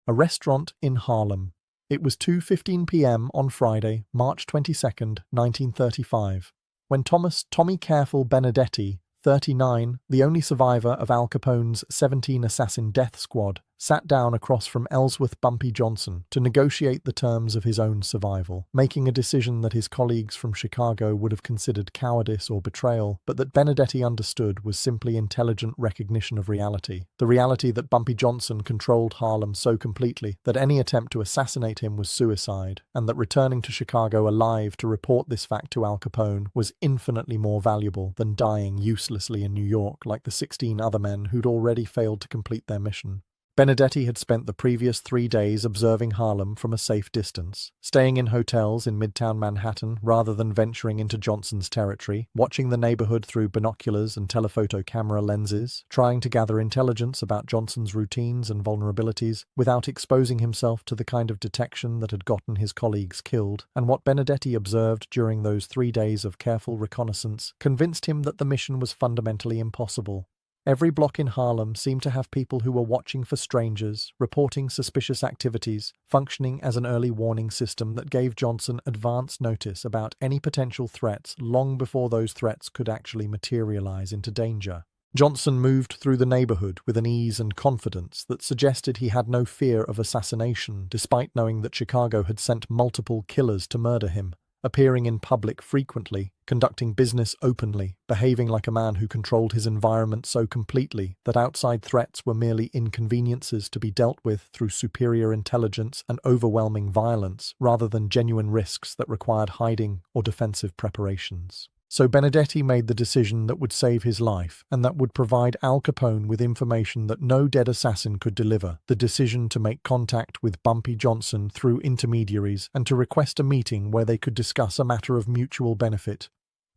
a restaurant in Harlem. It was 2:15 p.m. on Friday, March 22nd, 1935, when Tommy Careful Benedetti, 39, the only survivor of Al Capone's 17-assassin death squad, sat down across from Ellsworth Bumpy Johnson to negotiate the terms of his own survival, making a decision that his colleagues from Chicago would have considered cowardice or betrayal, but that Benedetti understood was simply intelligent recognition of reality. The reality that Bumpy Johnson controlled Harlem so completely that any attempt to assassinate him was suicide, and that returning to Chicago alive to report this fact to Al Capone was infinitely more valuable than dying uselessly in New York like the 16 other men who'd already failed to complete their mission. Benedetti had spent the previous 3 days observing Harlem from a safe distance, staying in hotels in Midtown Manhattan rather than venturing into Johnson's territory, watching the neighborhood through binoculars and telephoto camera lenses, trying to gather intelligence about Johnson's routines and vulnerabilities without exposing himself to the kind of detection that had gotten his colleagues killed, and what Benedetti observed during those 3 days of careful reconnaissance convinced him that the mission was fundamentally impossible. Every block in Harlem seemed to have people who were watching for strangers, reporting suspicious activities, functioning as an early warning system that gave Johnson advance notice about any potential threats long before those threats could actually materialize into danger. Johnson moved through the neighborhood with an ease and confidence that suggested he had no fear of assassination, despite knowing that Chicago had sent multiple killers to murder him. Appearing in public frequently, conducting business openly, behaving like a man who controlled his environment so completely that outside threats were merely inconveniences to be dealt with through superior intelligence and overwhelming violence, rather than genuine risks that required hiding or defensive preparations. So Benedetti made the decision that would save his life and that would provide Al Capone with information that no dead assassin could deliver, the decision to make contact with Bumpy Johnson through intermediaries and to request a meeting where they could discuss a matter of mutual benefit.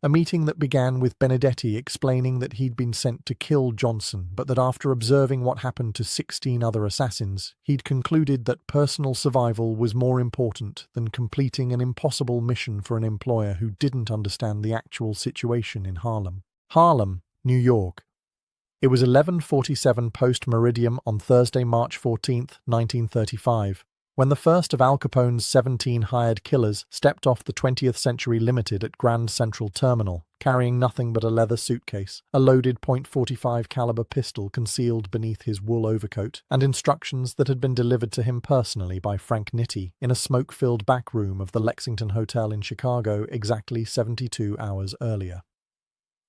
A meeting that began with Benedetti explaining that he'd been sent to kill Johnson, but that after observing what happened to 16 other assassins, he'd concluded that personal survival was more important than completing an impossible mission for an employer who didn't understand the actual situation in Harlem. Harlem, New York. It was 11:47 post-meridium on Thursday, March 14, 1935. When the first of Al Capone's 17 hired killers stepped off the 20th Century Limited at Grand Central Terminal, carrying nothing but a leather suitcase, a loaded .45 caliber pistol concealed beneath his wool overcoat, and instructions that had been delivered to him personally by Frank Nitti in a smoke-filled back room of the Lexington Hotel in Chicago exactly 72 hours earlier.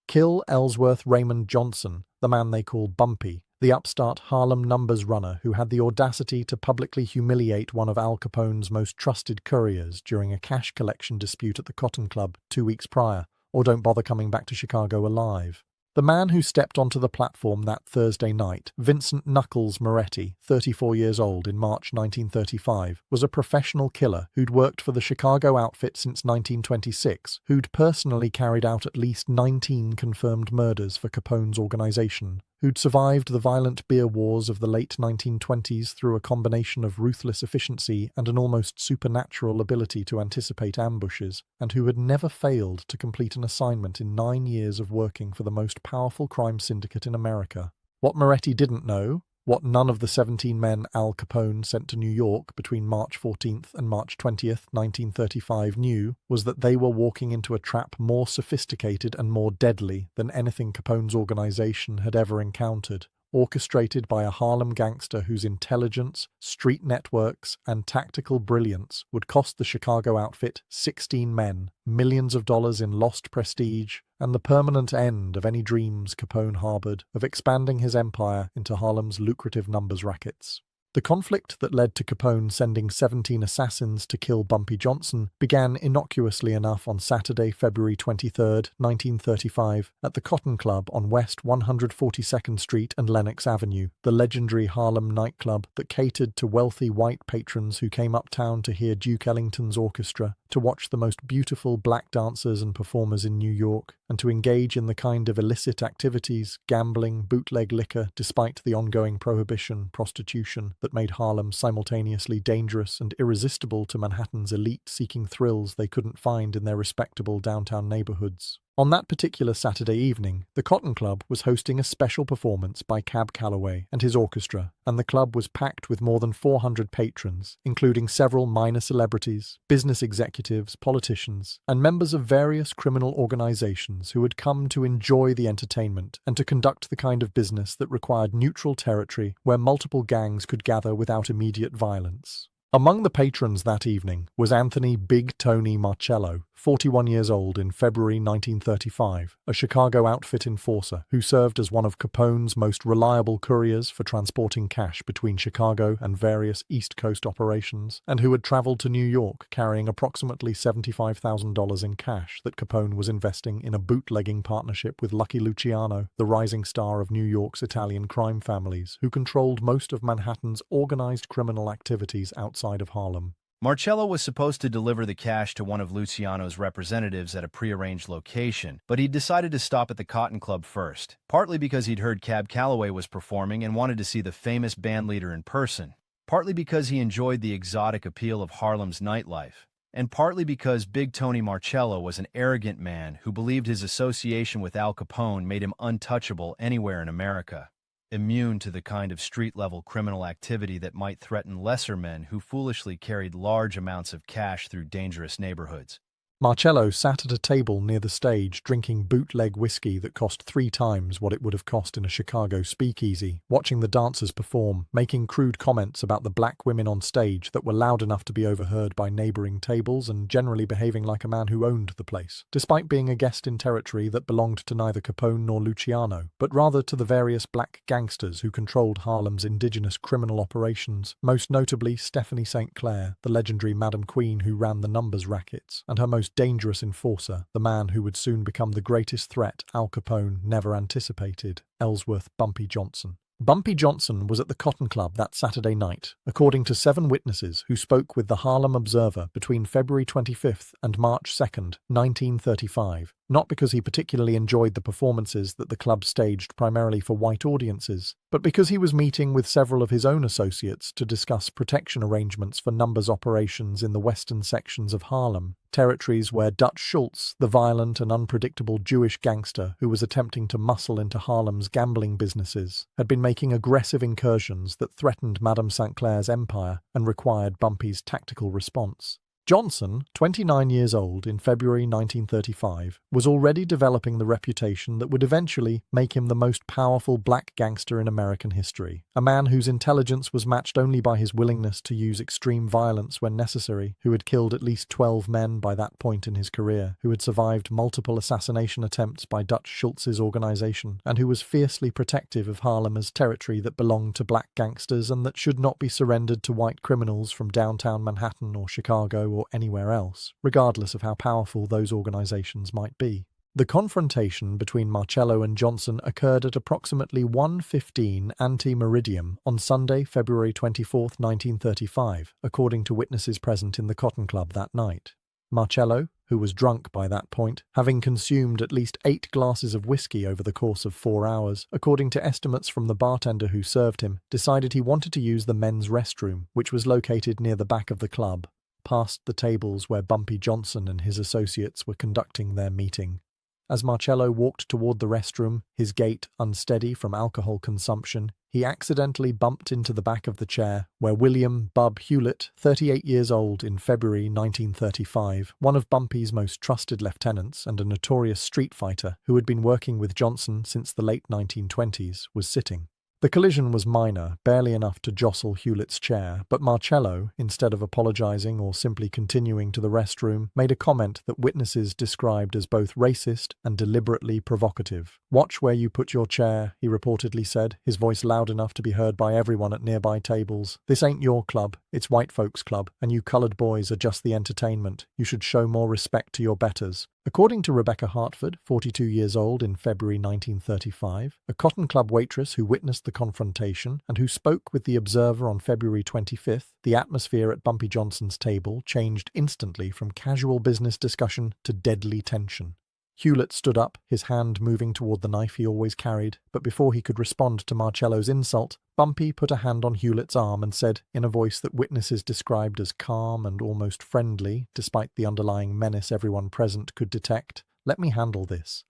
Kill Ellsworth Raymond Johnson, the man they call Bumpy, the upstart Harlem numbers runner who had the audacity to publicly humiliate one of Al Capone's most trusted couriers during a cash collection dispute at the Cotton Club 2 weeks prior, or don't bother coming back to Chicago alive. The man who stepped onto the platform that Thursday night, Vincent Knuckles Moretti, 34 years old in March 1935, was a professional killer who'd worked for the Chicago outfit since 1926, who'd personally carried out at least 19 confirmed murders for Capone's organization, who'd survived the violent beer wars of the late 1920s through a combination of ruthless efficiency and an almost supernatural ability to anticipate ambushes, and who had never failed to complete an assignment in 9 years of working for the most powerful crime syndicate in America. What Moretti didn't know, what none of the 17 men Al Capone sent to New York between March 14th and March 20th, 1935 knew, was that they were walking into a trap more sophisticated and more deadly than anything Capone's organization had ever encountered, orchestrated by a Harlem gangster whose intelligence, street networks, and tactical brilliance would cost the Chicago outfit 16 men, millions of dollars in lost prestige, and the permanent end of any dreams Capone harbored of expanding his empire into Harlem's lucrative numbers rackets. The conflict that led to Capone sending 17 assassins to kill Bumpy Johnson began innocuously enough on Saturday, February 23, 1935, at the Cotton Club on West 142nd Street and Lenox Avenue, the legendary Harlem nightclub that catered to wealthy white patrons who came uptown to hear Duke Ellington's orchestra, to watch the most beautiful black dancers and performers in New York, and to engage in the kind of illicit activities, gambling, bootleg liquor, despite the ongoing prohibition, prostitution, that made Harlem simultaneously dangerous and irresistible to Manhattan's elite seeking thrills they couldn't find in their respectable downtown neighborhoods. On that particular Saturday evening, the Cotton Club was hosting a special performance by Cab Calloway and his orchestra, and the club was packed with more than 400 patrons, including several minor celebrities, business executives, politicians, and members of various criminal organizations who had come to enjoy the entertainment and to conduct the kind of business that required neutral territory where multiple gangs could gather without immediate violence. Among the patrons that evening was Anthony Big Tony Marcello, 41 years old in February 1935, a Chicago outfit enforcer who served as one of Capone's most reliable couriers for transporting cash between Chicago and various East Coast operations, and who had traveled to New York carrying approximately $75,000 in cash that Capone was investing in a bootlegging partnership with Lucky Luciano, the rising star of New York's Italian crime families, who controlled most of Manhattan's organized criminal activities outside of Harlem. Marcello was supposed to deliver the cash to one of Luciano's representatives at a prearranged location, but he decided to stop at the Cotton Club first, partly because he'd heard Cab Calloway was performing and wanted to see the famous bandleader in person, partly because he enjoyed the exotic appeal of Harlem's nightlife, and partly because Big Tony Marcello was an arrogant man who believed his association with Al Capone made him untouchable anywhere in America, immune to the kind of street-level criminal activity that might threaten lesser men who foolishly carried large amounts of cash through dangerous neighborhoods. Marcello sat at a table near the stage drinking bootleg whiskey that cost 3 times what it would have cost in a Chicago speakeasy, watching the dancers perform, making crude comments about the black women on stage that were loud enough to be overheard by neighboring tables, and generally behaving like a man who owned the place, despite being a guest in territory that belonged to neither Capone nor Luciano, but rather to the various black gangsters who controlled Harlem's indigenous criminal operations, most notably Stephanie St. Clair, the legendary Madam Queen who ran the numbers rackets, and her most dangerous enforcer, the man who would soon become the greatest threat Al Capone never anticipated, Ellsworth Bumpy Johnson. Bumpy Johnson was at the Cotton Club that Saturday night, according to 7 witnesses who spoke with the Harlem Observer between February 25th and March 2nd, 1935, not because he particularly enjoyed the performances that the club staged primarily for white audiences, but because he was meeting with several of his own associates to discuss protection arrangements for numbers operations in the western sections of Harlem, territories where Dutch Schultz, the violent and unpredictable Jewish gangster who was attempting to muscle into Harlem's gambling businesses, had been making aggressive incursions that threatened Madame St. Clair's empire and required Bumpy's tactical response. Johnson, 29 years old in February 1935, was already developing the reputation that would eventually make him the most powerful black gangster in American history, a man whose intelligence was matched only by his willingness to use extreme violence when necessary, who had killed at least 12 men by that point in his career, who had survived multiple assassination attempts by Dutch Schultz's organization, and who was fiercely protective of Harlem as territory that belonged to black gangsters and that should not be surrendered to white criminals from downtown Manhattan or Chicago or anywhere else, regardless of how powerful those organizations might be. The confrontation between Marcello and Johnson occurred at approximately 1:15 ante-meridiem on Sunday, February 24, 1935, according to witnesses present in the Cotton Club that night. Marcello, who was drunk by that point, having consumed at least 8 glasses of whiskey over the course of 4 hours, according to estimates from the bartender who served him, decided he wanted to use the men's restroom, which was located near the back of the club, past the tables where Bumpy Johnson and his associates were conducting their meeting. As Marcello walked toward the restroom, his gait unsteady from alcohol consumption, he accidentally bumped into the back of the chair where William "Bub" Hewlett, 38 years old in February 1935, one of Bumpy's most trusted lieutenants and a notorious street fighter who had been working with Johnson since the late 1920s, was sitting. The collision was minor, barely enough to jostle Hewlett's chair, but Marcello, instead of apologizing or simply continuing to the restroom, made a comment that witnesses described as both racist and deliberately provocative. "Watch where you put your chair," he reportedly said, his voice loud enough to be heard by everyone at nearby tables. "This ain't your club, it's white folks' club, and you colored boys are just the entertainment. You should show more respect to your betters." According to Rebecca Hartford, 42 years old in February 1935, a Cotton Club waitress who witnessed the confrontation and who spoke with the Observer on February 25th, the atmosphere at Bumpy Johnson's table changed instantly from casual business discussion to deadly tension. Hewlett stood up, his hand moving toward the knife he always carried, but before he could respond to Marcello's insult, Bumpy put a hand on Hewlett's arm and said, in a voice that witnesses described as calm and almost friendly, despite the underlying menace everyone present could detect, Let me handle this."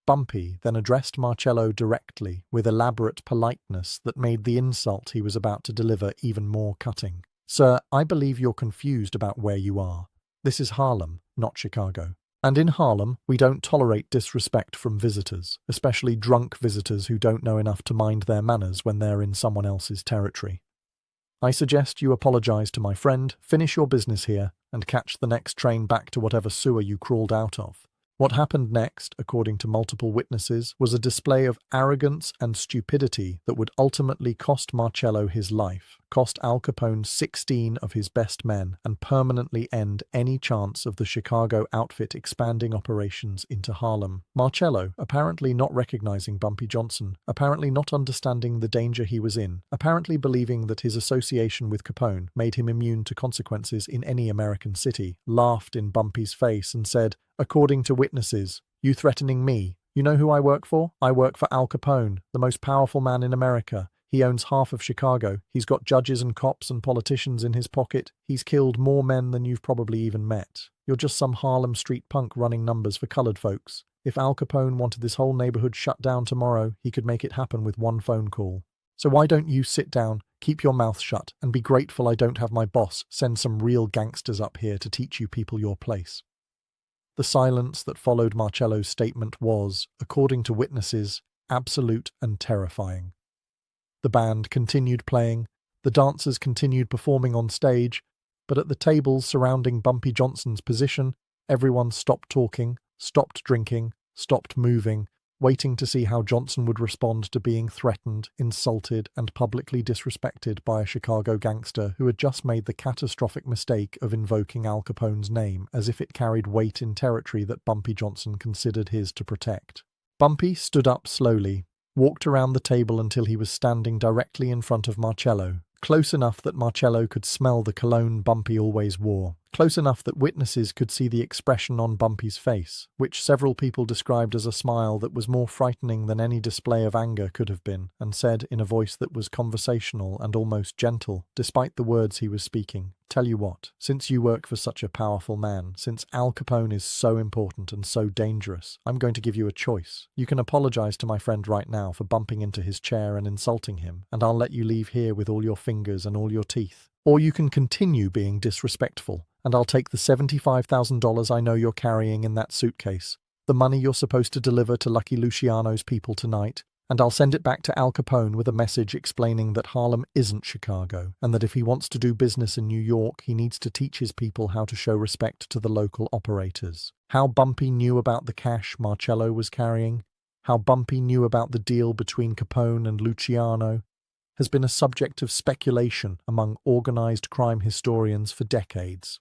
Bumpy then addressed Marcello directly, with elaborate politeness that made the insult he was about to deliver even more cutting. "Sir, I believe you're confused about where you are. This is Harlem, not Chicago. And in Harlem, we don't tolerate disrespect from visitors, especially drunk visitors who don't know enough to mind their manners when they're in someone else's territory. I suggest you apologize to my friend, finish your business here, and catch the next train back to whatever sewer you crawled out of." What happened next, according to multiple witnesses, was a display of arrogance and stupidity that would ultimately cost Marcello his life, cost Al Capone 16 of his best men, and permanently end any chance of the Chicago outfit expanding operations into Harlem. Marcello, apparently not recognizing Bumpy Johnson, apparently not understanding the danger he was in, apparently believing that his association with Capone made him immune to consequences in any American city, laughed in Bumpy's face and said, "According to witnesses, you threatening me? You know who I work for? I work for Al Capone, the most powerful man in America. He owns half of Chicago. He's got judges and cops and politicians in his pocket. He's killed more men than you've probably even met. You're just some Harlem street punk running numbers for colored folks. If Al Capone wanted this whole neighborhood shut down tomorrow, he could make it happen with one phone call. So why don't you sit down, keep your mouth shut, and be grateful I don't have my boss send some real gangsters up here to teach you people your place?" The silence that followed Marcello's statement was, according to witnesses, absolute and terrifying. The band continued playing, the dancers continued performing on stage, but at the tables surrounding Bumpy Johnson's position, everyone stopped talking, stopped drinking, stopped moving, waiting to see how Johnson would respond to being threatened, insulted, and publicly disrespected by a Chicago gangster who had just made the catastrophic mistake of invoking Al Capone's name as if it carried weight in territory that Bumpy Johnson considered his to protect. Bumpy stood up slowly, walked around the table until he was standing directly in front of Marcello, close enough that Marcello could smell the cologne Bumpy always wore, close enough that witnesses could see the expression on Bumpy's face, which several people described as a smile that was more frightening than any display of anger could have been, and said in a voice that was conversational and almost gentle, despite the words he was speaking, "Tell you what, since you work for such a powerful man, since Al Capone is so important and so dangerous, I'm going to give you a choice. You can apologize to my friend right now for bumping into his chair and insulting him, and I'll let you leave here with all your fingers and all your teeth. Or you can continue being disrespectful, and I'll take the $75,000 I know you're carrying in that suitcase, the money you're supposed to deliver to Lucky Luciano's people tonight, and I'll send it back to Al Capone with a message explaining that Harlem isn't Chicago, and that if he wants to do business in New York, he needs to teach his people how to show respect to the local operators." How Bumpy knew about the cash Marcello was carrying, how Bumpy knew about the deal between Capone and Luciano, has been a subject of speculation among organized crime historians for decades.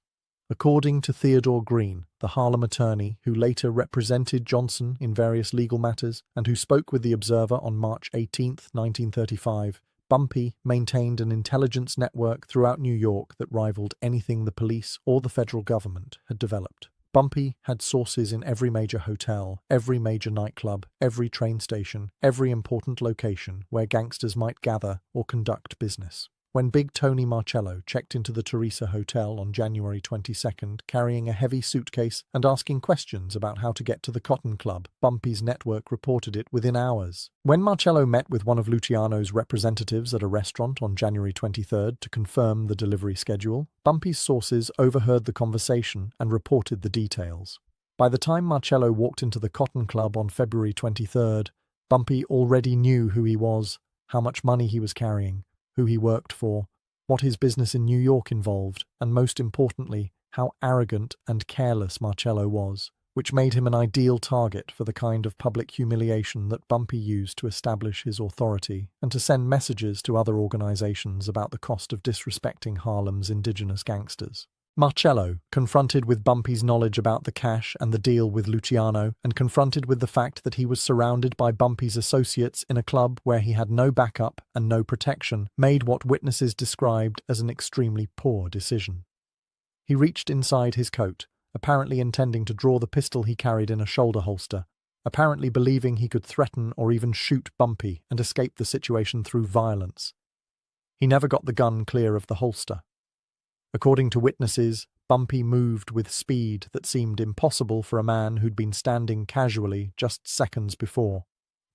According to Theodore Green, the Harlem attorney who later represented Johnson in various legal matters and who spoke with the Observer on March 18, 1935, Bumpy maintained an intelligence network throughout New York that rivaled anything the police or the federal government had developed. Bumpy had sources in every major hotel, every major nightclub, every train station, every important location where gangsters might gather or conduct business. When Big Tony Marcello checked into the Teresa Hotel on January 22nd, carrying a heavy suitcase and asking questions about how to get to the Cotton Club, Bumpy's network reported it within hours. When Marcello met with one of Luciano's representatives at a restaurant on January 23rd to confirm the delivery schedule, Bumpy's sources overheard the conversation and reported the details. By the time Marcello walked into the Cotton Club on February 23rd, Bumpy already knew who he was, how much money he was carrying, who he worked for, what his business in New York involved, and most importantly, how arrogant and careless Marcello was, which made him an ideal target for the kind of public humiliation that Bumpy used to establish his authority and to send messages to other organizations about the cost of disrespecting Harlem's indigenous gangsters. Marcello, confronted with Bumpy's knowledge about the cash and the deal with Luciano, and confronted with the fact that he was surrounded by Bumpy's associates in a club where he had no backup and no protection, made what witnesses described as an extremely poor decision. He reached inside his coat, apparently intending to draw the pistol he carried in a shoulder holster, apparently believing he could threaten or even shoot Bumpy and escape the situation through violence. He never got the gun clear of the holster. According to witnesses, Bumpy moved with speed that seemed impossible for a man who'd been standing casually just seconds before,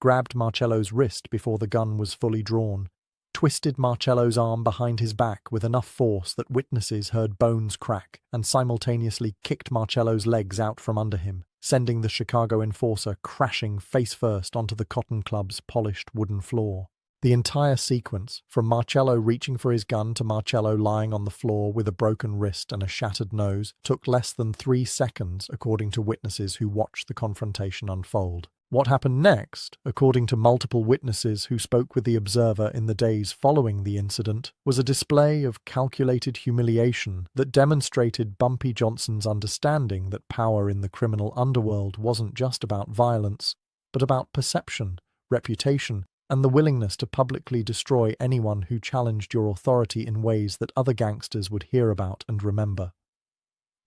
grabbed Marcello's wrist before the gun was fully drawn, twisted Marcello's arm behind his back with enough force that witnesses heard bones crack, and simultaneously kicked Marcello's legs out from under him, sending the Chicago enforcer crashing face-first onto the Cotton Club's polished wooden floor. The entire sequence, from Marcello reaching for his gun to Marcello lying on the floor with a broken wrist and a shattered nose, took less than 3 seconds, according to witnesses who watched the confrontation unfold. What happened next, according to multiple witnesses who spoke with the Observer in the days following the incident, was a display of calculated humiliation that demonstrated Bumpy Johnson's understanding that power in the criminal underworld wasn't just about violence, but about perception, reputation, and the willingness to publicly destroy anyone who challenged your authority in ways that other gangsters would hear about and remember.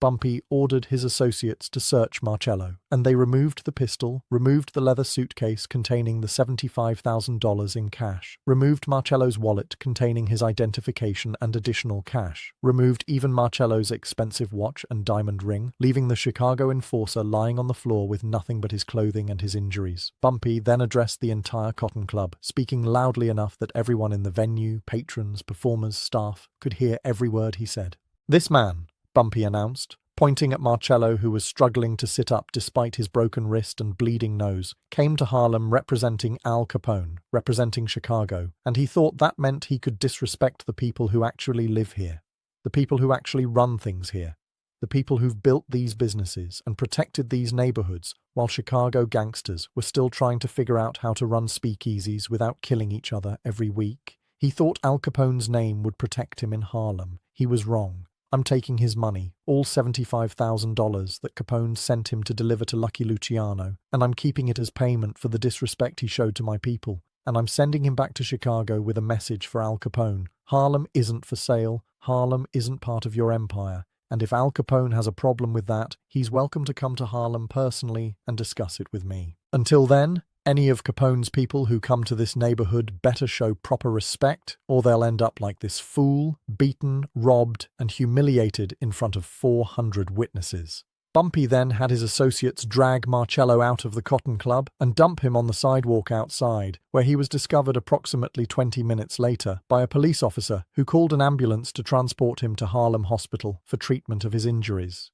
Bumpy ordered his associates to search Marcello, and they removed the pistol, removed the leather suitcase containing the $75,000 in cash, removed Marcello's wallet containing his identification and additional cash, removed even Marcello's expensive watch and diamond ring, leaving the Chicago enforcer lying on the floor with nothing but his clothing and his injuries. Bumpy then addressed the entire Cotton Club, speaking loudly enough that everyone in the venue, patrons, performers, staff, could hear every word he said. "This man," Bumpy announced, pointing at Marcello, who was struggling to sit up despite his broken wrist and bleeding nose, came to Harlem representing Al Capone, representing Chicago, and he thought that meant he could disrespect the people who actually live here, the people who actually run things here, the people who've built these businesses and protected these neighborhoods, while Chicago gangsters were still trying to figure out how to run speakeasies without killing each other every week. He thought Al Capone's name would protect him in Harlem. He was wrong. I'm taking his money, all $75,000 that Capone sent him to deliver to Lucky Luciano, and I'm keeping it as payment for the disrespect he showed to my people, and I'm sending him back to Chicago with a message for Al Capone. Harlem isn't for sale, Harlem isn't part of your empire, and if Al Capone has a problem with that, he's welcome to come to Harlem personally and discuss it with me. Until then, any of Capone's people who come to this neighborhood better show proper respect, or they'll end up like this fool, beaten, robbed, and humiliated in front of 400 witnesses. Bumpy then had his associates drag Marcello out of the Cotton Club and dump him on the sidewalk outside, where he was discovered approximately 20 minutes later by a police officer who called an ambulance to transport him to Harlem Hospital for treatment of his injuries.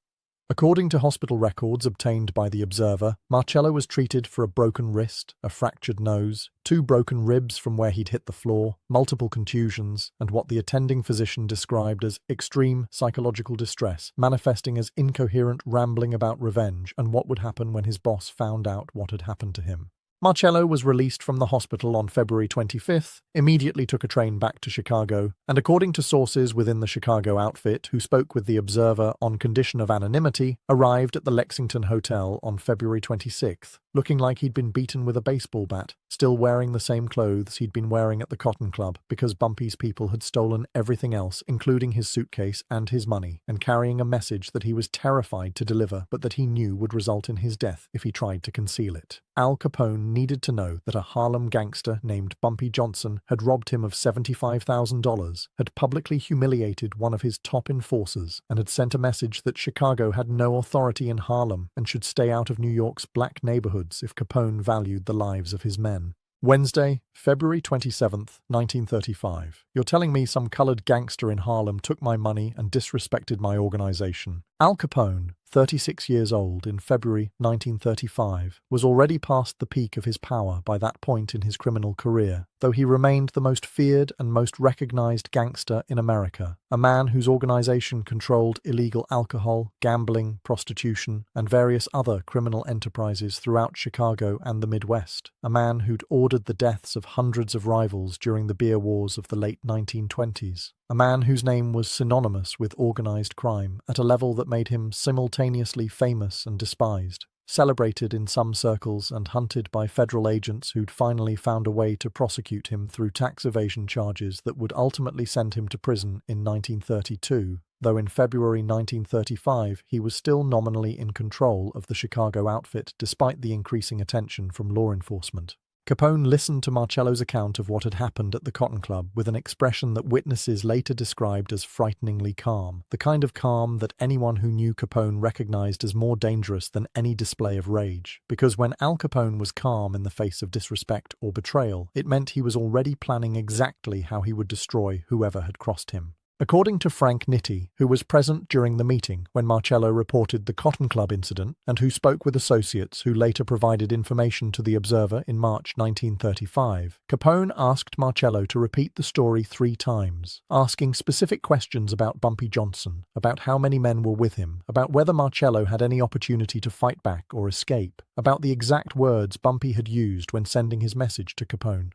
According to hospital records obtained by the Observer, Marcello was treated for a broken wrist, a fractured nose, 2 broken ribs from where he'd hit the floor, multiple contusions, and what the attending physician described as extreme psychological distress, manifesting as incoherent rambling about revenge and what would happen when his boss found out what had happened to him. Marcello was released from the hospital on February 25th, immediately took a train back to Chicago, and according to sources within the Chicago outfit who spoke with the Observer on condition of anonymity, arrived at the Lexington Hotel on February 26th, looking like he'd been beaten with a baseball bat, still wearing the same clothes he'd been wearing at the Cotton Club because Bumpy's people had stolen everything else, including his suitcase and his money, and carrying a message that he was terrified to deliver but that he knew would result in his death if he tried to conceal it. Al Capone needed to know that a Harlem gangster named Bumpy Johnson had robbed him of $75,000, had publicly humiliated one of his top enforcers, and had sent a message that Chicago had no authority in Harlem and should stay out of New York's black neighborhoods if Capone valued the lives of his men. Wednesday, February 27th, 1935. You're telling me some colored gangster in Harlem took my money and disrespected my organization. Al Capone, 36 years old in February 1935, was already past the peak of his power by that point in his criminal career, though he remained the most feared and most recognized gangster in America, a man whose organization controlled illegal alcohol, gambling, prostitution, and various other criminal enterprises throughout Chicago and the Midwest, a man who'd ordered the deaths of hundreds of rivals during the beer wars of the late 1920s. A man whose name was synonymous with organized crime at a level that made him simultaneously famous and despised, celebrated in some circles and hunted by federal agents who'd finally found a way to prosecute him through tax evasion charges that would ultimately send him to prison in 1932, though in February 1935 he was still nominally in control of the Chicago outfit despite the increasing attention from law enforcement. Capone listened to Marcello's account of what had happened at the Cotton Club with an expression that witnesses later described as frighteningly calm, the kind of calm that anyone who knew Capone recognized as more dangerous than any display of rage. Because when Al Capone was calm in the face of disrespect or betrayal, it meant he was already planning exactly how he would destroy whoever had crossed him. According to Frank Nitti, who was present during the meeting when Marcello reported the Cotton Club incident and who spoke with associates who later provided information to the Observer in March 1935, Capone asked Marcello to repeat the story 3 times, asking specific questions about Bumpy Johnson, about how many men were with him, about whether Marcello had any opportunity to fight back or escape, about the exact words Bumpy had used when sending his message to Capone.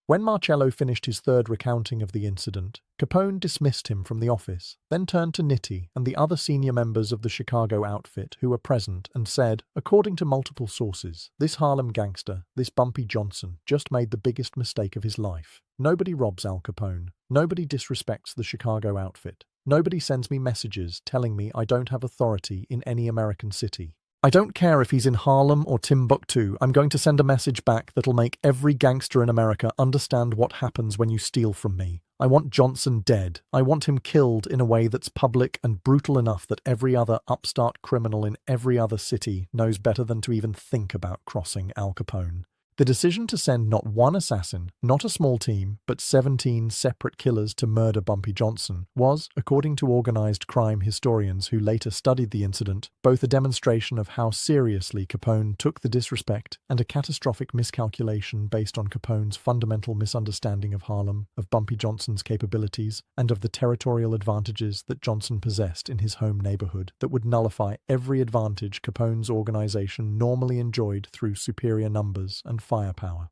When Marcello finished his 3rd recounting of the incident, Capone dismissed him from the office, then turned to Nitti and the other senior members of the Chicago outfit who were present and said, according to multiple sources, this Harlem gangster, this Bumpy Johnson, just made the biggest mistake of his life. Nobody robs Al Capone. Nobody disrespects the Chicago outfit. Nobody sends me messages telling me I don't have authority in any American city. I don't care if he's in Harlem or Timbuktu, I'm going to send a message back that'll make every gangster in America understand what happens when you steal from me. I want Johnson dead. I want him killed in a way that's public and brutal enough that every other upstart criminal in every other city knows better than to even think about crossing Al Capone. The decision to send not one assassin, not a small team, but 17 separate killers to murder Bumpy Johnson was, according to organized crime historians who later studied the incident, both a demonstration of how seriously Capone took the disrespect and a catastrophic miscalculation based on Capone's fundamental misunderstanding of Harlem, of Bumpy Johnson's capabilities, and of the territorial advantages that Johnson possessed in his home neighborhood that would nullify every advantage Capone's organization normally enjoyed through superior numbers and firepower.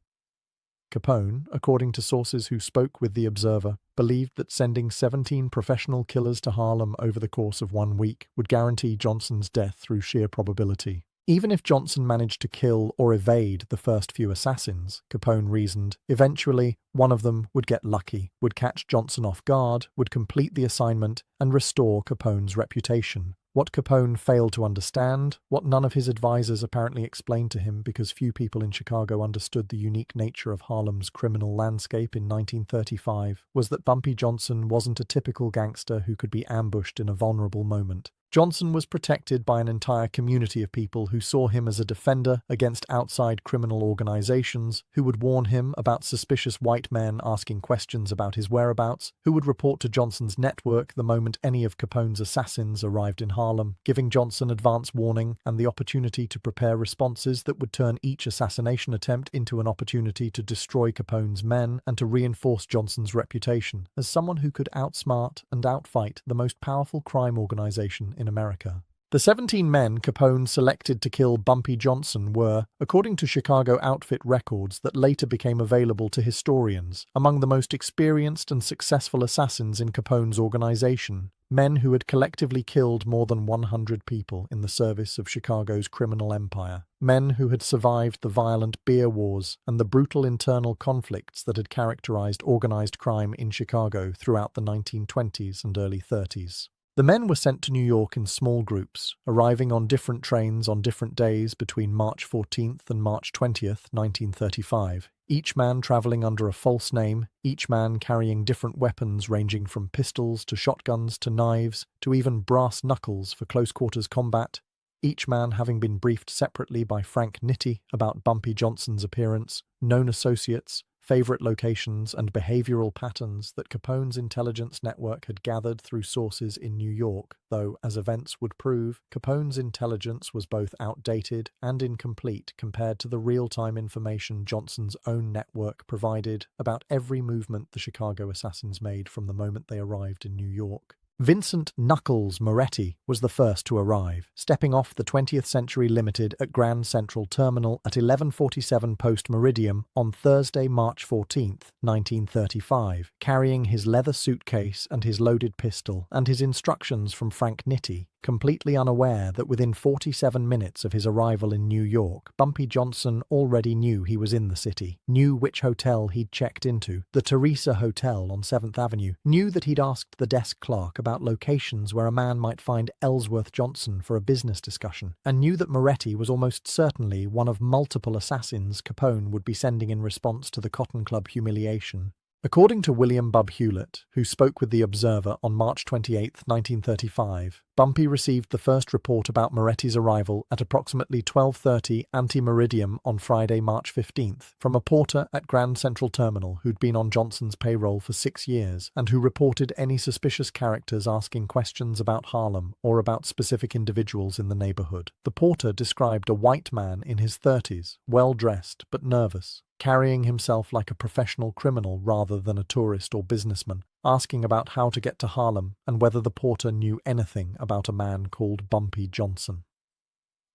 Capone, according to sources who spoke with the Observer, believed that sending 17 professional killers to Harlem over the course of 1 week would guarantee Johnson's death through sheer probability. Even if Johnson managed to kill or evade the first few assassins, Capone reasoned, eventually one of them would get lucky, would catch Johnson off guard, would complete the assignment, and restore Capone's reputation. What Capone failed to understand, what none of his advisors apparently explained to him because few people in Chicago understood the unique nature of Harlem's criminal landscape in 1935, was that Bumpy Johnson wasn't a typical gangster who could be ambushed in a vulnerable moment. Johnson was protected by an entire community of people who saw him as a defender against outside criminal organizations, who would warn him about suspicious white men asking questions about his whereabouts, who would report to Johnson's network the moment any of Capone's assassins arrived in Harlem, giving Johnson advance warning and the opportunity to prepare responses that would turn each assassination attempt into an opportunity to destroy Capone's men and to reinforce Johnson's reputation as someone who could outsmart and outfight the most powerful crime organization in America. The 17 men Capone selected to kill Bumpy Johnson were, according to Chicago outfit records that later became available to historians, among the most experienced and successful assassins in Capone's organization, men who had collectively killed more than 100 people in the service of Chicago's criminal empire, men who had survived the violent beer wars and the brutal internal conflicts that had characterized organized crime in Chicago throughout the 1920s and early 30s. The men were sent to New York in small groups, arriving on different trains on different days between March 14th and March 20th, 1935, each man traveling under a false name, each man carrying different weapons ranging from pistols to shotguns to knives to even brass knuckles for close-quarters combat, each man having been briefed separately by Frank Nitti about Bumpy Johnson's appearance, known associates, favorite locations and behavioral patterns that Capone's intelligence network had gathered through sources in New York, though, as events would prove, Capone's intelligence was both outdated and incomplete compared to the real-time information Johnson's own network provided about every movement the Chicago assassins made from the moment they arrived in New York. Vincent Knuckles Moretti was the first to arrive, stepping off the 20th Century Limited at Grand Central Terminal at 11:47 post-meridium on Thursday, March 14th, 1935, carrying his leather suitcase and his loaded pistol and his instructions from Frank Nitti, completely unaware that within 47 minutes of his arrival in New York, Bumpy Johnson already knew he was in the city, knew which hotel he'd checked into, the Teresa Hotel on 7th Avenue, knew that he'd asked the desk clerk about about locations where a man might find Ellsworth Johnson for a business discussion, and knew that Moretti was almost certainly one of multiple assassins Capone would be sending in response to the Cotton Club humiliation. According to William "Bub" Hewlett, who spoke with The Observer on March 28, 1935, Bumpy received the first report about Moretti's arrival at approximately 12:30 ante-meridiem on Friday, March 15th, from a porter at Grand Central Terminal who'd been on Johnson's payroll for 6 years and who reported any suspicious characters asking questions about Harlem or about specific individuals in the neighborhood. The porter described a white man in his 30s, well-dressed but nervous, carrying himself like a professional criminal rather than a tourist or businessman, asking about how to get to Harlem and whether the porter knew anything about a man called Bumpy Johnson.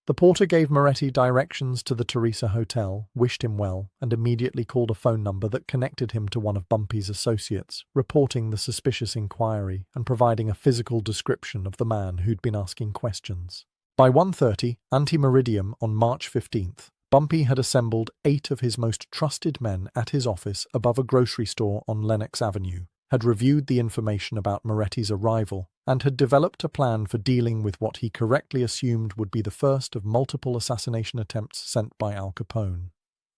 The porter gave Moretti directions to the Teresa Hotel, wished him well, and immediately called a phone number that connected him to one of Bumpy's associates, reporting the suspicious inquiry and providing a physical description of the man who'd been asking questions. By 1:30 ante-meridiem on March 15th, Bumpy had assembled 8 of his most trusted men at his office above a grocery store on Lenox Avenue, had reviewed the information about Moretti's arrival, and had developed a plan for dealing with what he correctly assumed would be the first of multiple assassination attempts sent by Al Capone.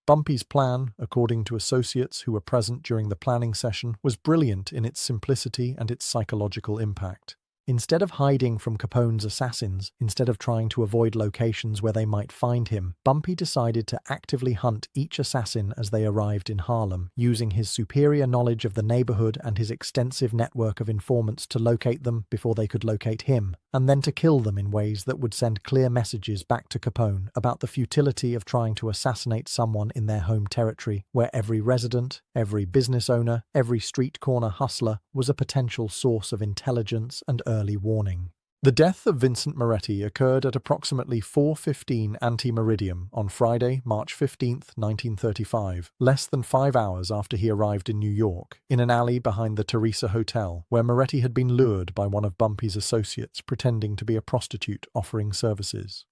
Bumpy's plan, according to associates who were present during the planning session, was brilliant in its simplicity and its psychological impact. Instead of hiding from Capone's assassins, instead of trying to avoid locations where they might find him, Bumpy decided to actively hunt each assassin as they arrived in Harlem, using his superior knowledge of the neighborhood and his extensive network of informants to locate them before they could locate him, and then to kill them in ways that would send clear messages back to Capone about the futility of trying to assassinate someone in their home territory, where every resident, every business owner, every street corner hustler was a potential source of intelligence and early warning. The death of Vincent Moretti occurred at approximately 4:15 ante-meridiem on Friday, March 15, 1935, less than 5 hours after he arrived in New York, in an alley behind the Teresa Hotel, where Moretti had been lured by one of Bumpy's associates pretending to be a prostitute offering services.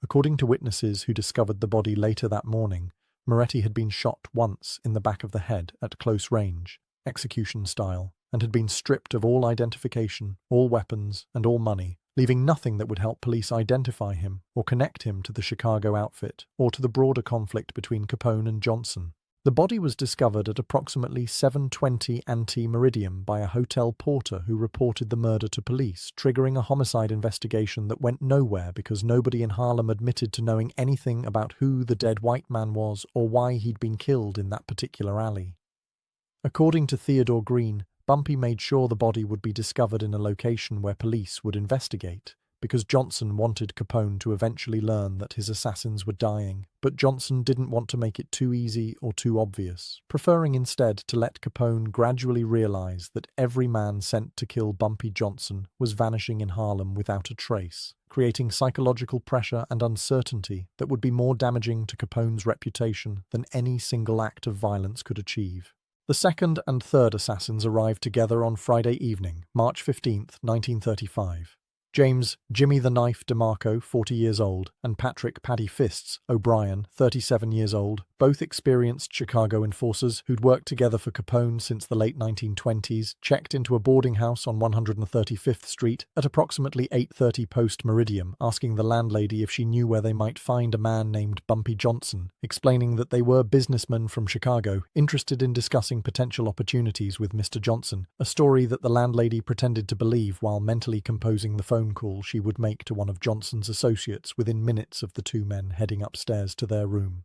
According to witnesses who discovered the body later that morning, Moretti had been shot once in the back of the head at close range, execution style, and had been stripped of all identification, all weapons, and all money, leaving nothing that would help police identify him or connect him to the Chicago outfit or to the broader conflict between Capone and Johnson. The body was discovered at approximately 7:20 ante-meridiem by a hotel porter who reported the murder to police, triggering a homicide investigation that went nowhere because nobody in Harlem admitted to knowing anything about who the dead white man was or why he'd been killed in that particular alley. According to Theodore Green, Bumpy made sure the body would be discovered in a location where police would investigate, because Johnson wanted Capone to eventually learn that his assassins were dying, but Johnson didn't want to make it too easy or too obvious, preferring instead to let Capone gradually realize that every man sent to kill Bumpy Johnson was vanishing in Harlem without a trace, creating psychological pressure and uncertainty that would be more damaging to Capone's reputation than any single act of violence could achieve. The second and third assassins arrived together on Friday evening, March 15, 1935. James "Jimmy the Knife" DeMarco, 40 years old, and Patrick "Paddy Fists" O'Brien, 37 years old, both experienced Chicago enforcers who'd worked together for Capone since the late 1920s, checked into a boarding house on 135th Street at approximately 8:30 post-meridiem, asking the landlady if she knew where they might find a man named Bumpy Johnson, explaining that they were businessmen from Chicago, interested in discussing potential opportunities with Mr. Johnson, a story that the landlady pretended to believe while mentally composing the phone call she would make to one of Johnson's associates within minutes of the two men heading upstairs to their room.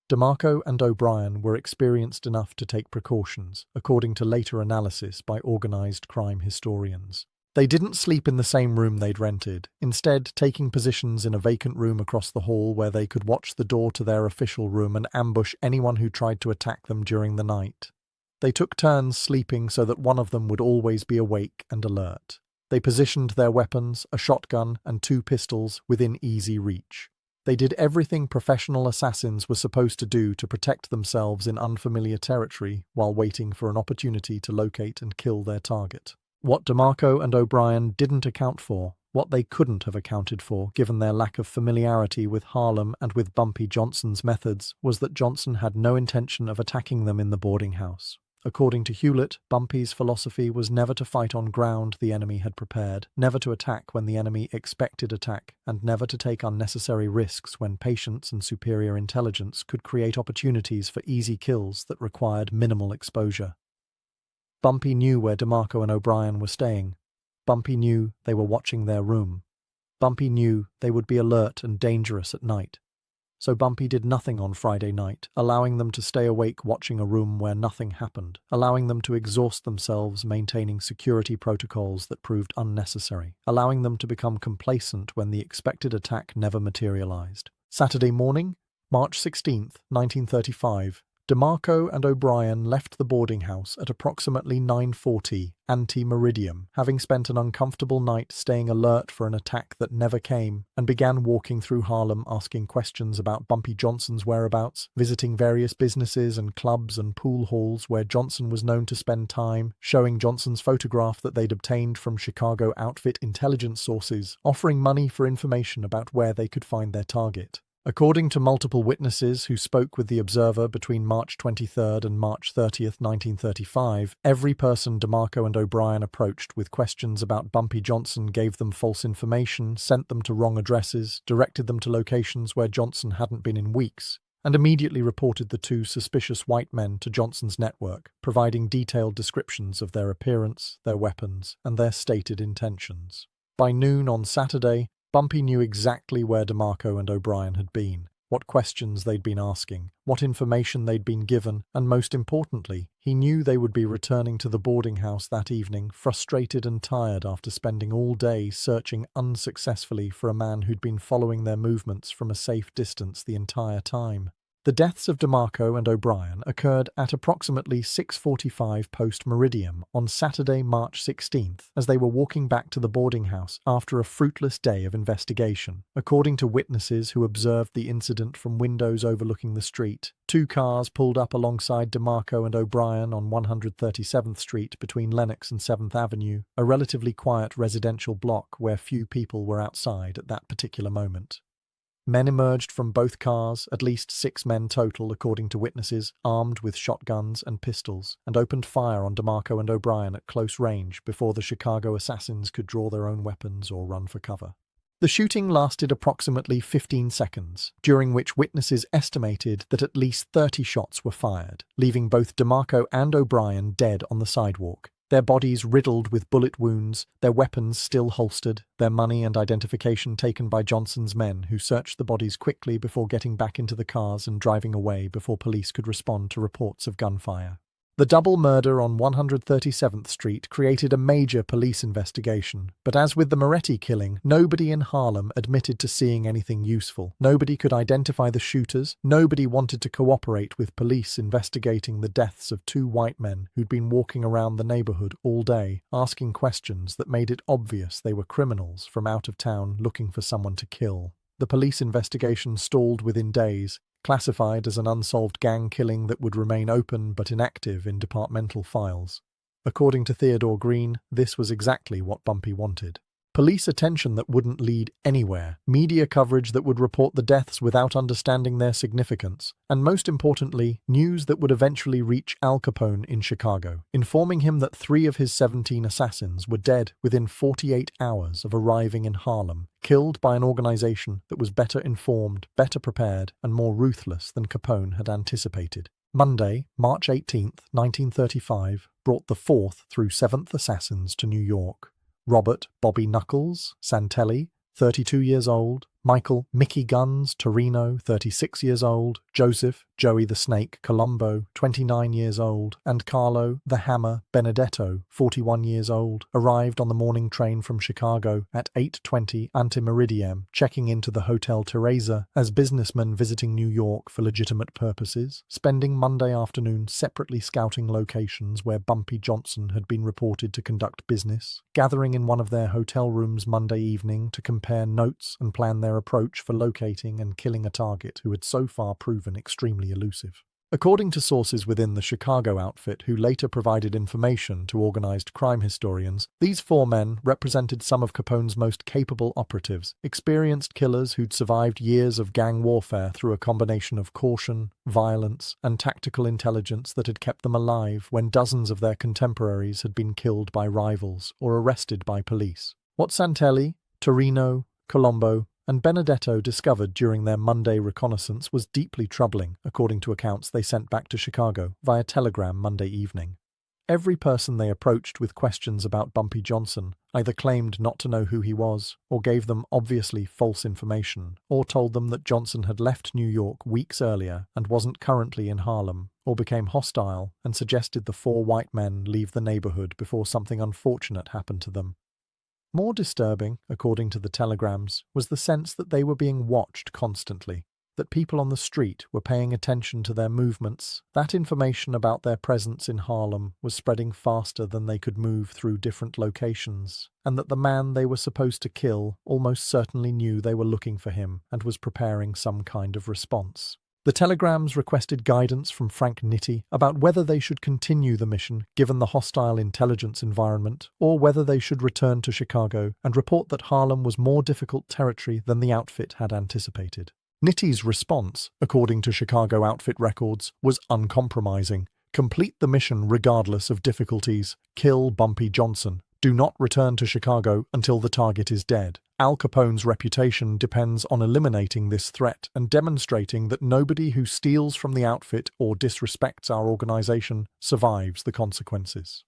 DeMarco and O'Brien were experienced enough to take precautions, according to later analysis by organized crime historians. They didn't sleep in the same room they'd rented, instead taking positions in a vacant room across the hall where they could watch the door to their official room and ambush anyone who tried to attack them during the night. They took turns sleeping so that one of them would always be awake and alert. They positioned their weapons, a shotgun and 2 pistols, within easy reach. They did everything professional assassins were supposed to do to protect themselves in unfamiliar territory while waiting for an opportunity to locate and kill their target. What DeMarco and O'Brien didn't account for, what they couldn't have accounted for given their lack of familiarity with Harlem and with Bumpy Johnson's methods, was that Johnson had no intention of attacking them in the boarding house. According to Hewlett, Bumpy's philosophy was never to fight on ground the enemy had prepared, never to attack when the enemy expected attack, and never to take unnecessary risks when patience and superior intelligence could create opportunities for easy kills that required minimal exposure. Bumpy knew where DeMarco and O'Brien were staying. Bumpy knew they were watching their room. Bumpy knew they would be alert and dangerous at night. So Bumpy did nothing on Friday night, allowing them to stay awake watching a room where nothing happened, allowing them to exhaust themselves maintaining security protocols that proved unnecessary, allowing them to become complacent when the expected attack never materialized. Saturday morning, March 16th, 1935, DeMarco and O'Brien left the boarding house at approximately 9:40 ante-meridium, having spent an uncomfortable night staying alert for an attack that never came, and began walking through Harlem asking questions about Bumpy Johnson's whereabouts, visiting various businesses and clubs and pool halls where Johnson was known to spend time, showing Johnson's photograph that they'd obtained from Chicago outfit intelligence sources, offering money for information about where they could find their target. According to multiple witnesses who spoke with the Observer between March 23rd and March 30th, 1935, every person DeMarco and O'Brien approached with questions about Bumpy Johnson gave them false information, sent them to wrong addresses, directed them to locations where Johnson hadn't been in weeks, and immediately reported the two suspicious white men to Johnson's network, providing detailed descriptions of their appearance, their weapons, and their stated intentions. By noon on Saturday, Bumpy knew exactly where DeMarco and O'Brien had been, what questions they'd been asking, what information they'd been given, and most importantly, he knew they would be returning to the boarding house that evening, frustrated and tired after spending all day searching unsuccessfully for a man who'd been following their movements from a safe distance the entire time. The deaths of DeMarco and O'Brien occurred at approximately 6:45 post-meridium on Saturday, March 16th, as they were walking back to the boarding house after a fruitless day of investigation. According to witnesses who observed the incident from windows overlooking the street, two cars pulled up alongside DeMarco and O'Brien on 137th Street between Lenox and 7th Avenue, a relatively quiet residential block where few people were outside at that particular moment. Men emerged from both cars, at least 6 men total according to witnesses, armed with shotguns and pistols, and opened fire on DeMarco and O'Brien at close range before the Chicago assassins could draw their own weapons or run for cover. The shooting lasted approximately 15 seconds, during which witnesses estimated that at least 30 shots were fired, leaving both DeMarco and O'Brien dead on the sidewalk, their bodies riddled with bullet wounds, their weapons still holstered, their money and identification taken by Johnson's men, who searched the bodies quickly before getting back into the cars and driving away before police could respond to reports of gunfire. The double murder on 137th Street created a major police investigation, but as with the Moretti killing, nobody in Harlem admitted to seeing anything useful. Nobody could identify the shooters, nobody wanted to cooperate with police investigating the deaths of 2 white men who'd been walking around the neighborhood all day, asking questions that made it obvious they were criminals from out of town looking for someone to kill. The police investigation stalled within days, classified as an unsolved gang killing that would remain open but inactive in departmental files. According to Theodore Green, this was exactly what Bumpy wanted. Police attention that wouldn't lead anywhere, media coverage that would report the deaths without understanding their significance, and most importantly, news that would eventually reach Al Capone in Chicago, informing him that 3 of his 17 assassins were dead within 48 hours of arriving in Harlem, killed by an organization that was better informed, better prepared, and more ruthless than Capone had anticipated. Monday, March 18th, 1935, brought the 4th through 7th assassins to New York. Robert Bobby Knuckles Santelli, 32 years old, Michael Mickey Guns Torino, 36 years old, Joseph Joey the Snake Colombo, 29 years old, and Carlo the Hammer Benedetto, 41 years old, arrived on the morning train from Chicago at 8:20 ante-meridium, checking into the Hotel Teresa as businessmen visiting New York for legitimate purposes, spending Monday afternoon separately scouting locations where Bumpy Johnson had been reported to conduct business, gathering in one of their hotel rooms Monday evening to compare notes and plan their approach for locating and killing a target who had so far proven extremely elusive. According to sources within the Chicago outfit who later provided information to organized crime historians, these 4 men represented some of Capone's most capable operatives, experienced killers who'd survived years of gang warfare through a combination of caution, violence, and tactical intelligence that had kept them alive when dozens of their contemporaries had been killed by rivals or arrested by police. What Santelli, Torino, Colombo, and Benedetto discovered during their Monday reconnaissance was deeply troubling, according to accounts they sent back to Chicago via telegram Monday evening. Every person they approached with questions about Bumpy Johnson either claimed not to know who he was, or gave them obviously false information, or told them that Johnson had left New York weeks earlier and wasn't currently in Harlem, or became hostile and suggested the 4 white men leave the neighborhood before something unfortunate happened to them. More disturbing, according to the telegrams, was the sense that they were being watched constantly, that people on the street were paying attention to their movements. That information about their presence in Harlem was spreading faster than they could move through different locations, and that the man they were supposed to kill almost certainly knew they were looking for him and was preparing some kind of response. The telegrams requested guidance from Frank Nitti about whether they should continue the mission given the hostile intelligence environment, or whether they should return to Chicago and report that Harlem was more difficult territory than the outfit had anticipated. Nitti's response, according to Chicago outfit records, was uncompromising. Complete the mission regardless of difficulties. Kill Bumpy Johnson. Do not return to Chicago until the target is dead. Al Capone's reputation depends on eliminating this threat and demonstrating that nobody who steals from the outfit or disrespects our organization survives the consequences.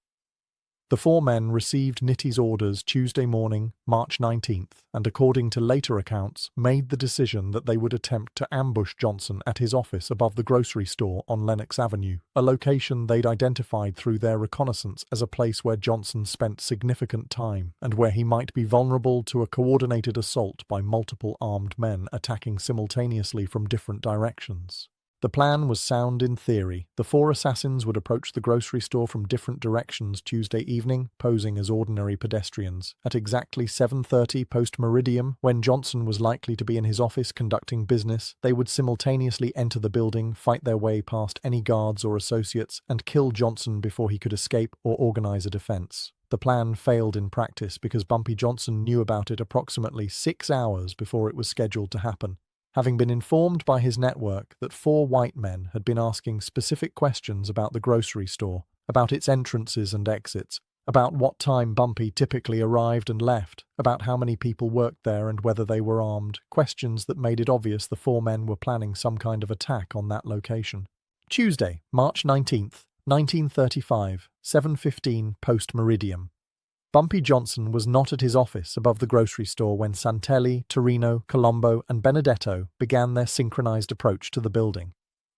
The 4 men received Nitti's orders Tuesday morning, March 19th, and according to later accounts, made the decision that they would attempt to ambush Johnson at his office above the grocery store on Lenox Avenue, a location they'd identified through their reconnaissance as a place where Johnson spent significant time and where he might be vulnerable to a coordinated assault by multiple armed men attacking simultaneously from different directions. The plan was sound in theory. The 4 assassins would approach the grocery store from different directions Tuesday evening, posing as ordinary pedestrians. At exactly 7:30 post-meridium, when Johnson was likely to be in his office conducting business, they would simultaneously enter the building, fight their way past any guards or associates, and kill Johnson before he could escape or organize a defense. The plan failed in practice because Bumpy Johnson knew about it approximately 6 hours before it was scheduled to happen. Having been informed by his network that 4 white men had been asking specific questions about the grocery store, about its entrances and exits, about what time Bumpy typically arrived and left, about how many people worked there and whether they were armed, questions that made it obvious the 4 men were planning some kind of attack on that location. Tuesday, March 19th, 1935, 7:15 post-meridium. Bumpy Johnson was not at his office above the grocery store when Santelli, Torino, Colombo, and Benedetto began their synchronized approach to the building.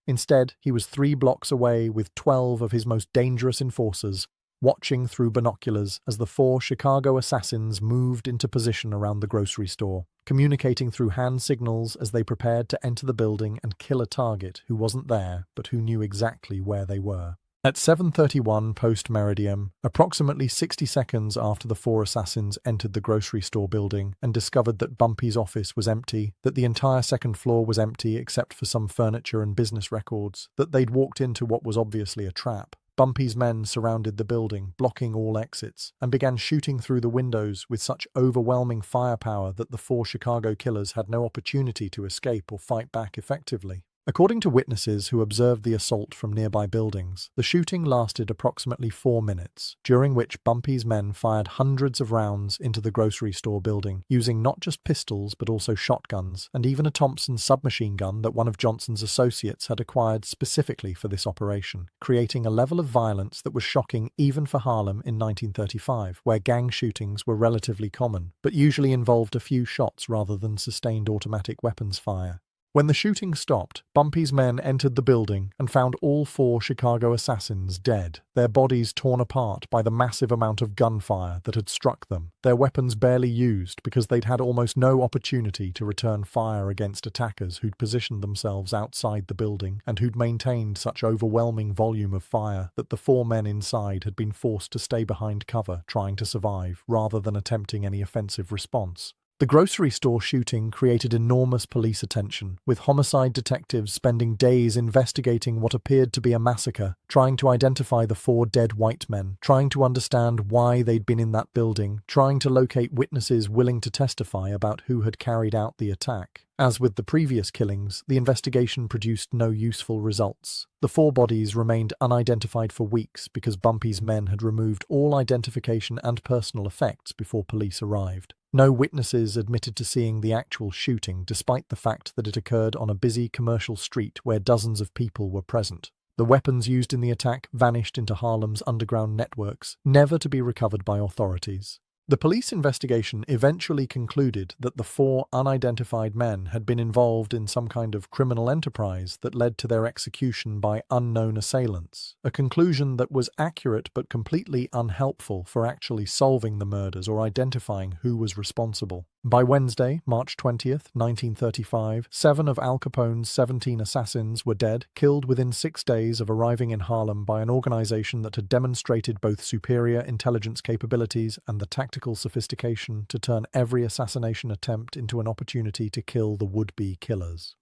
Instead, he was 3 blocks away with 12 of his most dangerous enforcers, watching through binoculars as the 4 Chicago assassins moved into position around the grocery store, communicating through hand signals as they prepared to enter the building and kill a target who wasn't there but who knew exactly where they were. At 7:31 post-meridium, approximately 60 seconds after the 4 assassins entered the grocery store building and discovered that Bumpy's office was empty, that the entire second floor was empty except for some furniture and business records, that they'd walked into what was obviously a trap, Bumpy's men surrounded the building, blocking all exits, and began shooting through the windows with such overwhelming firepower that the 4 Chicago killers had no opportunity to escape or fight back effectively. According to witnesses who observed the assault from nearby buildings, the shooting lasted approximately 4 minutes, during which Bumpy's men fired hundreds of rounds into the grocery store building, using not just pistols but also shotguns, and even a Thompson submachine gun that one of Johnson's associates had acquired specifically for this operation, creating a level of violence that was shocking even for Harlem in 1935, where gang shootings were relatively common, but usually involved a few shots rather than sustained automatic weapons fire. When the shooting stopped, Bumpy's men entered the building and found all 4 Chicago assassins dead, their bodies torn apart by the massive amount of gunfire that had struck them, their weapons barely used because they'd had almost no opportunity to return fire against attackers who'd positioned themselves outside the building and who'd maintained such overwhelming volume of fire that the 4 men inside had been forced to stay behind cover trying to survive rather than attempting any offensive response. The grocery store shooting created enormous police attention, with homicide detectives spending days investigating what appeared to be a massacre, trying to identify the 4 dead white men, trying to understand why they'd been in that building, trying to locate witnesses willing to testify about who had carried out the attack. As with the previous killings, the investigation produced no useful results. The 4 bodies remained unidentified for weeks because Bumpy's men had removed all identification and personal effects before police arrived. No witnesses admitted to seeing the actual shooting, despite the fact that it occurred on a busy commercial street where dozens of people were present. The weapons used in the attack vanished into Harlem's underground networks, never to be recovered by authorities. The police investigation eventually concluded that the 4 unidentified men had been involved in some kind of criminal enterprise that led to their execution by unknown assailants, a conclusion that was accurate but completely unhelpful for actually solving the murders or identifying who was responsible. By Wednesday, March 20th, 1935, 7 of Al Capone's 17 assassins were dead, killed within 6 days of arriving in Harlem by an organization that had demonstrated both superior intelligence capabilities and the tactical sophistication to turn every assassination attempt into an opportunity to kill the would-be killers.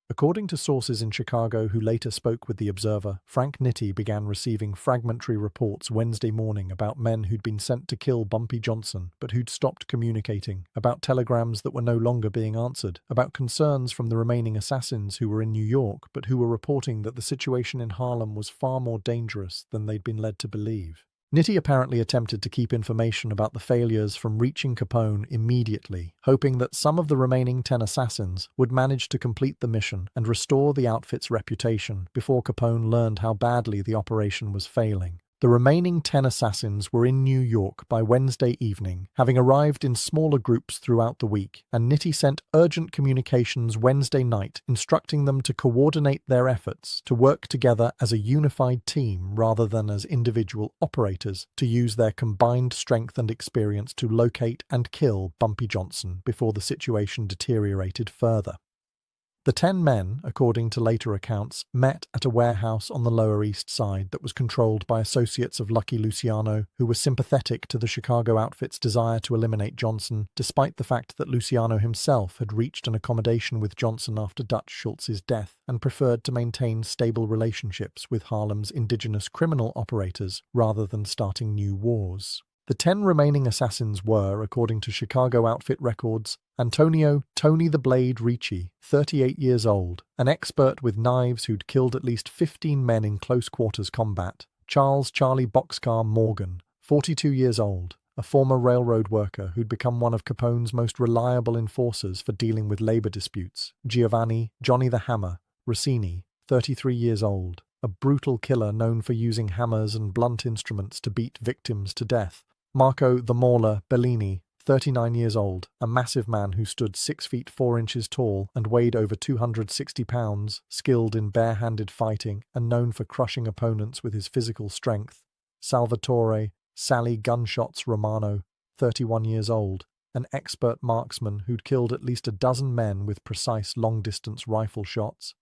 According to sources in Chicago who later spoke with The Observer, Frank Nitti began receiving fragmentary reports Wednesday morning about men who'd been sent to kill Bumpy Johnson but who'd stopped communicating, about telegrams that were no longer being answered, about concerns from the remaining assassins who were in New York but who were reporting that the situation in Harlem was far more dangerous than they'd been led to believe. Nitti apparently attempted to keep information about the failures from reaching Capone immediately, hoping that some of the remaining 10 assassins would manage to complete the mission and restore the outfit's reputation before Capone learned how badly the operation was failing. The remaining 10 assassins were in New York by Wednesday evening, having arrived in smaller groups throughout the week, and Nitti sent urgent communications Wednesday night instructing them to coordinate their efforts, to work together as a unified team rather than as individual operators, to use their combined strength and experience to locate and kill Bumpy Johnson before the situation deteriorated further. The 10 men, according to later accounts, met at a warehouse on the Lower East Side that was controlled by associates of Lucky Luciano, who were sympathetic to the Chicago outfit's desire to eliminate Johnson, despite the fact that Luciano himself had reached an accommodation with Johnson after Dutch Schultz's death and preferred to maintain stable relationships with Harlem's indigenous criminal operators rather than starting new wars. The 10 remaining assassins were, according to Chicago outfit records, Antonio "Tony the Blade" Ricci, 38 years old, an expert with knives who'd killed at least 15 men in close-quarters combat; Charles "Charlie" Boxcar Morgan, 42 years old, a former railroad worker who'd become one of Capone's most reliable enforcers for dealing with labor disputes; Giovanni "Johnny the Hammer" Rossini, 33 years old, a brutal killer known for using hammers and blunt instruments to beat victims to death; Marco the Mauler Bellini, 39 years old, a massive man who stood 6 feet 4 inches tall and weighed over 260 pounds, skilled in bare-handed fighting and known for crushing opponents with his physical strength; Salvatore Sally Gunshots Romano, 31 years old, an expert marksman who'd killed at least a dozen men with precise long-distance rifle shots;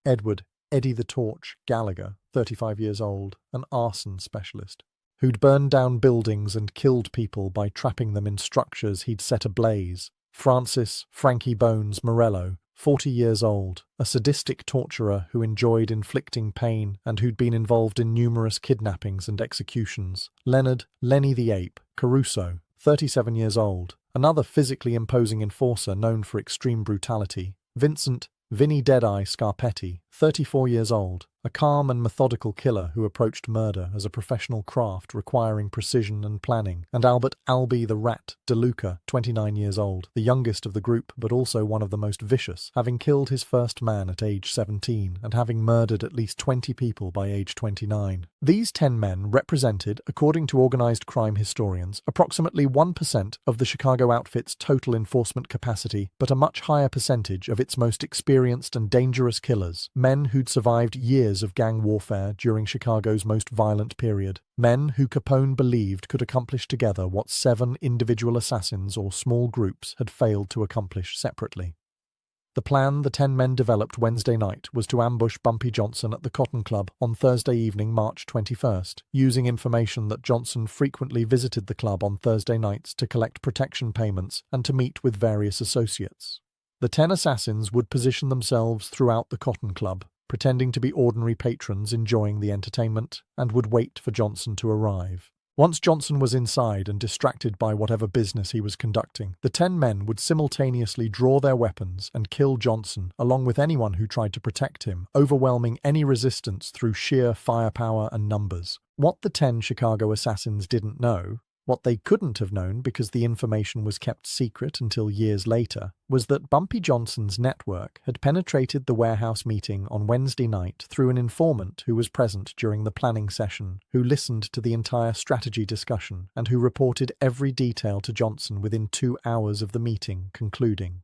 Edward Eddie the Torch Gallagher, 35 years old, an arson specialist, who'd burned down buildings and killed people by trapping them in structures he'd set ablaze; Francis Frankie Bones Morello, 40 years old, a sadistic torturer who enjoyed inflicting pain and who'd been involved in numerous kidnappings and executions; Leonard Lenny the Ape Caruso, 37 years old, another physically imposing enforcer known for extreme brutality; Vincent Vinny Deadeye Scarpetti, 34 years old, a calm and methodical killer who approached murder as a professional craft requiring precision and planning; and Albert Albie the Rat DeLuca, 29 years old, the youngest of the group but also one of the most vicious, having killed his first man at age 17 and having murdered at least 20 people by age 29. These 10 men represented, according to organized crime historians, approximately 1% of the Chicago outfit's total enforcement capacity, but a much higher percentage of its most experienced and dangerous killers, men who'd survived years of gang warfare during Chicago's most violent period, men who Capone believed could accomplish together what 7 individual assassins or small groups had failed to accomplish separately. The plan the 10 men developed Wednesday night was to ambush Bumpy Johnson at the Cotton Club on Thursday evening, March 21st, using information that Johnson frequently visited the club on Thursday nights to collect protection payments and to meet with various associates. The 10 assassins would position themselves throughout the Cotton Club, pretending to be ordinary patrons enjoying the entertainment, and would wait for Johnson to arrive. Once Johnson was inside and distracted by whatever business he was conducting, the 10 men would simultaneously draw their weapons and kill Johnson, along with anyone who tried to protect him, overwhelming any resistance through sheer firepower and numbers. What the 10 Chicago assassins didn't know, what they couldn't have known because the information was kept secret until years later, was that Bumpy Johnson's network had penetrated the warehouse meeting on Wednesday night through an informant who was present during the planning session, who listened to the entire strategy discussion, and who reported every detail to Johnson within 2 hours of the meeting concluding.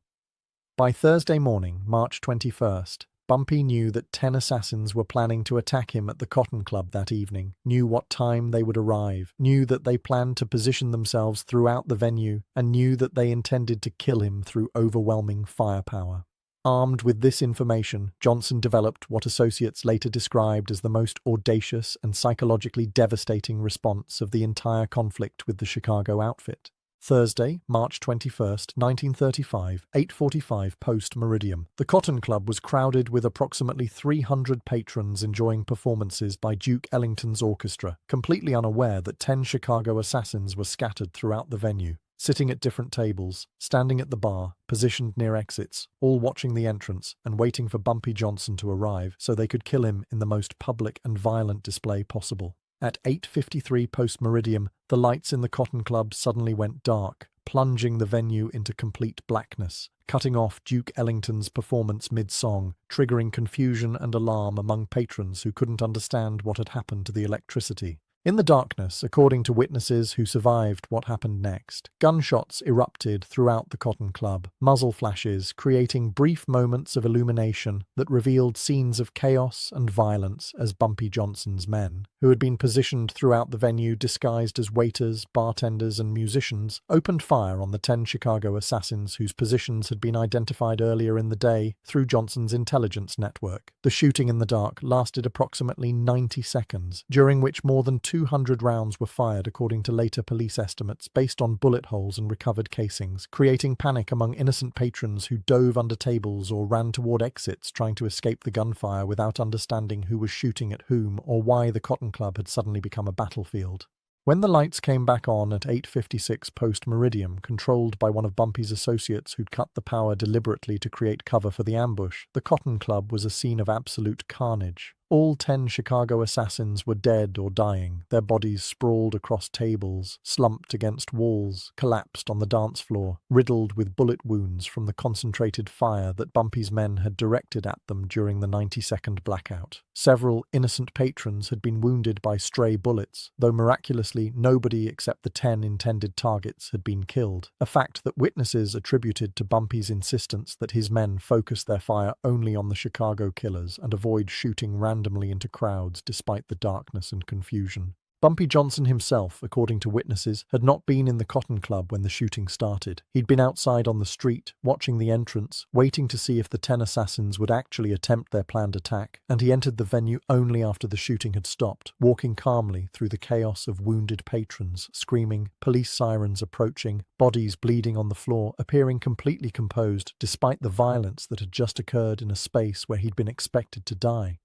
By Thursday morning, March 21st, Bumpy knew that 10 assassins were planning to attack him at the Cotton Club that evening, knew what time they would arrive, knew that they planned to position themselves throughout the venue, and knew that they intended to kill him through overwhelming firepower. Armed with this information, Johnson developed what associates later described as the most audacious and psychologically devastating response of the entire conflict with the Chicago outfit. Thursday, March 21st, 1935, 8:45 post-meridium. The Cotton Club was crowded with approximately 300 patrons enjoying performances by Duke Ellington's orchestra, completely unaware that 10 Chicago assassins were scattered throughout the venue, sitting at different tables, standing at the bar, positioned near exits, all watching the entrance and waiting for Bumpy Johnson to arrive so they could kill him in the most public and violent display possible. At 8:53 post-meridium, the lights in the Cotton Club suddenly went dark, plunging the venue into complete blackness, cutting off Duke Ellington's performance mid-song, triggering confusion and alarm among patrons who couldn't understand what had happened to the electricity. In the darkness, according to witnesses who survived what happened next, gunshots erupted throughout the Cotton Club, muzzle flashes creating brief moments of illumination that revealed scenes of chaos and violence as Bumpy Johnson's men, who had been positioned throughout the venue disguised as waiters, bartenders, and musicians, opened fire on the 10 Chicago assassins whose positions had been identified earlier in the day through Johnson's intelligence network. The shooting in the dark lasted approximately 90 seconds, during which more than 200 rounds were fired according to later police estimates based on bullet holes and recovered casings, creating panic among innocent patrons who dove under tables or ran toward exits trying to escape the gunfire without understanding who was shooting at whom or why the Cotton Club had suddenly become a battlefield. When the lights came back on at 8:56 post-meridium, controlled by one of Bumpy's associates who'd cut the power deliberately to create cover for the ambush, the Cotton Club was a scene of absolute carnage. All 10 Chicago assassins were dead or dying, their bodies sprawled across tables, slumped against walls, collapsed on the dance floor, riddled with bullet wounds from the concentrated fire that Bumpy's men had directed at them during the 90-second blackout. Several innocent patrons had been wounded by stray bullets, though miraculously nobody except the 10 intended targets had been killed, a fact that witnesses attributed to Bumpy's insistence that his men focus their fire only on the Chicago killers and avoid shooting randomly into crowds despite the darkness and confusion. Bumpy Johnson himself, according to witnesses, had not been in the Cotton Club when the shooting started. He'd been outside on the street, watching the entrance, waiting to see if the 10 assassins would actually attempt their planned attack, and he entered the venue only after the shooting had stopped, walking calmly through the chaos of wounded patrons, screaming, police sirens approaching, bodies bleeding on the floor, appearing completely composed despite the violence that had just occurred in a space where he'd been expected to die.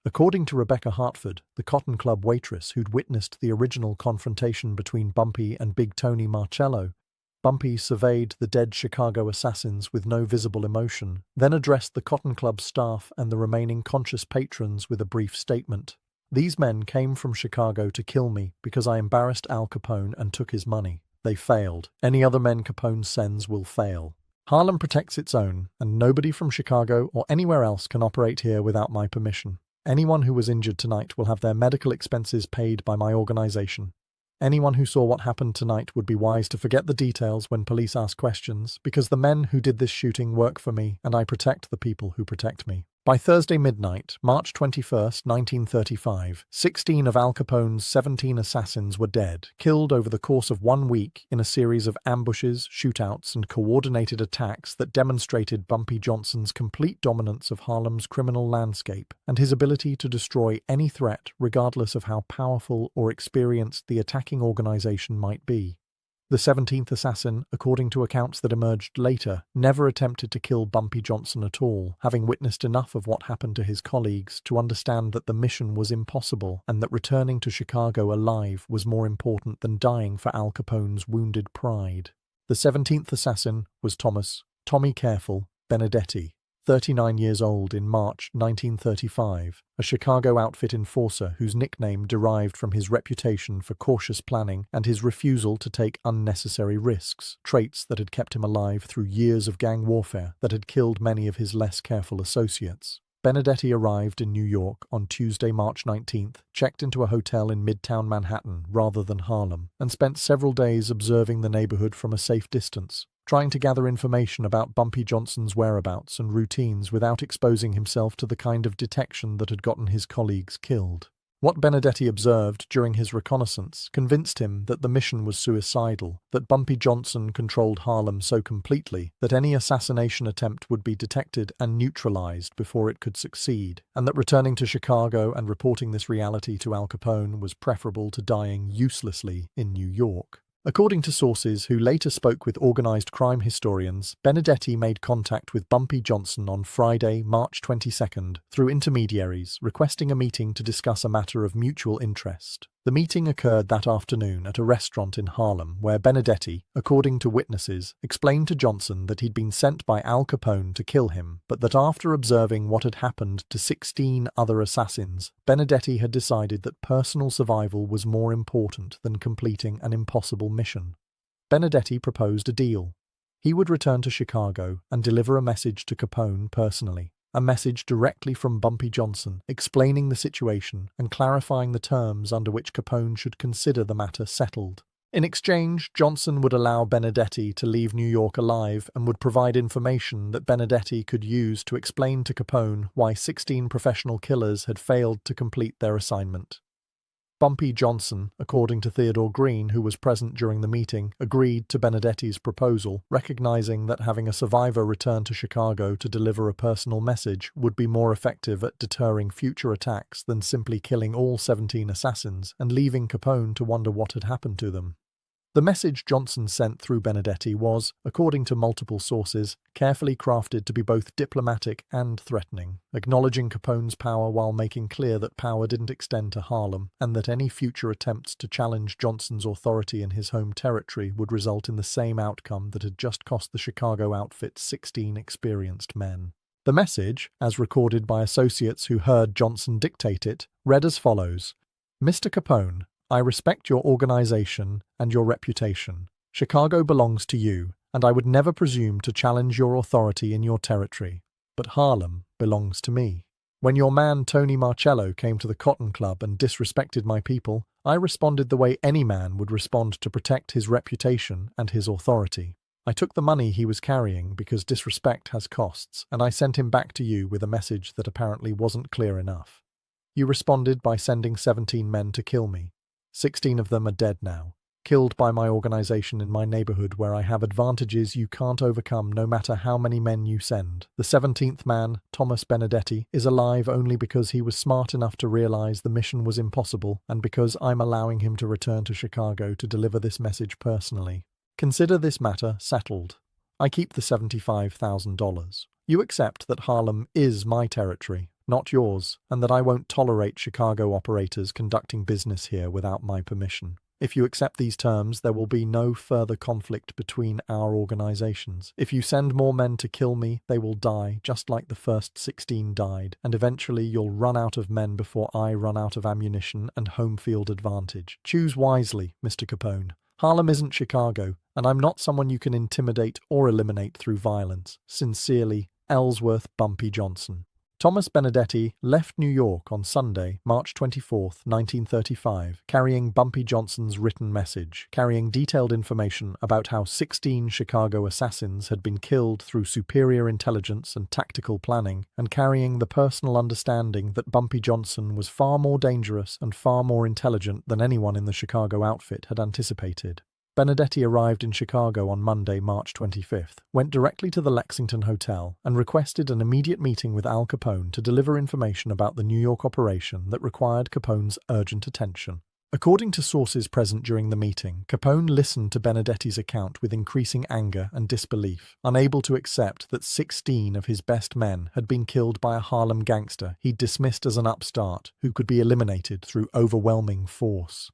According to Rebecca Hartford, the Cotton Club waitress who'd witnessed the original confrontation between Bumpy and Big Tony Marcello, Bumpy surveyed the dead Chicago assassins with no visible emotion, then addressed the Cotton Club staff and the remaining conscious patrons with a brief statement. "These men came from Chicago to kill me because I embarrassed Al Capone and took his money. They failed. Any other men Capone sends will fail. Harlem protects its own, and nobody from Chicago or anywhere else can operate here without my permission. Anyone who was injured tonight will have their medical expenses paid by my organization. Anyone who saw what happened tonight would be wise to forget the details when police ask questions, because the men who did this shooting work for me, and I protect the people who protect me." By Thursday midnight, March 21st, 1935, 16 of Al Capone's 17 assassins were dead, killed over the course of 1 week in a series of ambushes, shootouts, and coordinated attacks that demonstrated Bumpy Johnson's complete dominance of Harlem's criminal landscape and his ability to destroy any threat regardless of how powerful or experienced the attacking organization might be. The 17th assassin, according to accounts that emerged later, never attempted to kill Bumpy Johnson at all, having witnessed enough of what happened to his colleagues to understand that the mission was impossible and that returning to Chicago alive was more important than dying for Al Capone's wounded pride. The 17th assassin was Tommy Careful Benedetti, 39 years old in March 1935, a Chicago outfit enforcer whose nickname derived from his reputation for cautious planning and his refusal to take unnecessary risks, traits that had kept him alive through years of gang warfare that had killed many of his less careful associates. Benedetti arrived in New York on Tuesday, March 19th, checked into a hotel in Midtown Manhattan rather than Harlem, and spent several days observing the neighborhood from a safe distance, trying to gather information about Bumpy Johnson's whereabouts and routines without exposing himself to the kind of detection that had gotten his colleagues killed. What Benedetti observed during his reconnaissance convinced him that the mission was suicidal, that Bumpy Johnson controlled Harlem so completely that any assassination attempt would be detected and neutralized before it could succeed, and that returning to Chicago and reporting this reality to Al Capone was preferable to dying uselessly in New York. According to sources who later spoke with organized crime historians, Benedetti made contact with Bumpy Johnson on Friday, March 22nd, through intermediaries, requesting a meeting to discuss a matter of mutual interest. The meeting occurred that afternoon at a restaurant in Harlem where Benedetti, according to witnesses, explained to Johnson that he'd been sent by Al Capone to kill him, but that after observing what had happened to 16 other assassins, Benedetti had decided that personal survival was more important than completing an impossible mission. Benedetti proposed a deal. He would return to Chicago and deliver a message to Capone personally. A message directly from Bumpy Johnson, explaining the situation and clarifying the terms under which Capone should consider the matter settled. In exchange, Johnson would allow Benedetti to leave New York alive and would provide information that Benedetti could use to explain to Capone why 16 professional killers had failed to complete their assignment. Bumpy Johnson, according to Theodore Green, who was present during the meeting, agreed to Benedetti's proposal, recognizing that having a survivor return to Chicago to deliver a personal message would be more effective at deterring future attacks than simply killing all 17 assassins and leaving Capone to wonder what had happened to them. The message Johnson sent through Benedetti was, according to multiple sources, carefully crafted to be both diplomatic and threatening, acknowledging Capone's power while making clear that power didn't extend to Harlem, and that any future attempts to challenge Johnson's authority in his home territory would result in the same outcome that had just cost the Chicago outfit 16 experienced men. The message, as recorded by associates who heard Johnson dictate it, read as follows: Mr. Capone, I respect your organization and your reputation. Chicago belongs to you, and I would never presume to challenge your authority in your territory. But Harlem belongs to me. When your man Tony Marcello came to the Cotton Club and disrespected my people, I responded the way any man would respond to protect his reputation and his authority. I took the money he was carrying because disrespect has costs, and I sent him back to you with a message that apparently wasn't clear enough. You responded by sending 17 men to kill me. 16 of them are dead now, killed by my organization in my neighborhood where I have advantages you can't overcome no matter how many men you send. The 17th man, Thomas Benedetti, is alive only because he was smart enough to realize the mission was impossible and because I'm allowing him to return to Chicago to deliver this message personally. Consider this matter settled. I keep the $75,000. You accept that Harlem is my territory, not yours, and that I won't tolerate Chicago operators conducting business here without my permission. If you accept these terms, there will be no further conflict between our organizations. If you send more men to kill me, they will die, just like the first 16 died, and eventually you'll run out of men before I run out of ammunition and home field advantage. Choose wisely, Mr. Capone. Harlem isn't Chicago, and I'm not someone you can intimidate or eliminate through violence. Sincerely, Ellsworth Bumpy Johnson. Thomas Benedetti left New York on Sunday, March 24, 1935, carrying Bumpy Johnson's written message, carrying detailed information about how 16 Chicago assassins had been killed through superior intelligence and tactical planning, and carrying the personal understanding that Bumpy Johnson was far more dangerous and far more intelligent than anyone in the Chicago outfit had anticipated. Benedetti arrived in Chicago on Monday, March 25th, went directly to the Lexington Hotel, and requested an immediate meeting with Al Capone to deliver information about the New York operation that required Capone's urgent attention. According to sources present during the meeting, Capone listened to Benedetti's account with increasing anger and disbelief, unable to accept that 16 of his best men had been killed by a Harlem gangster he'd dismissed as an upstart who could be eliminated through overwhelming force.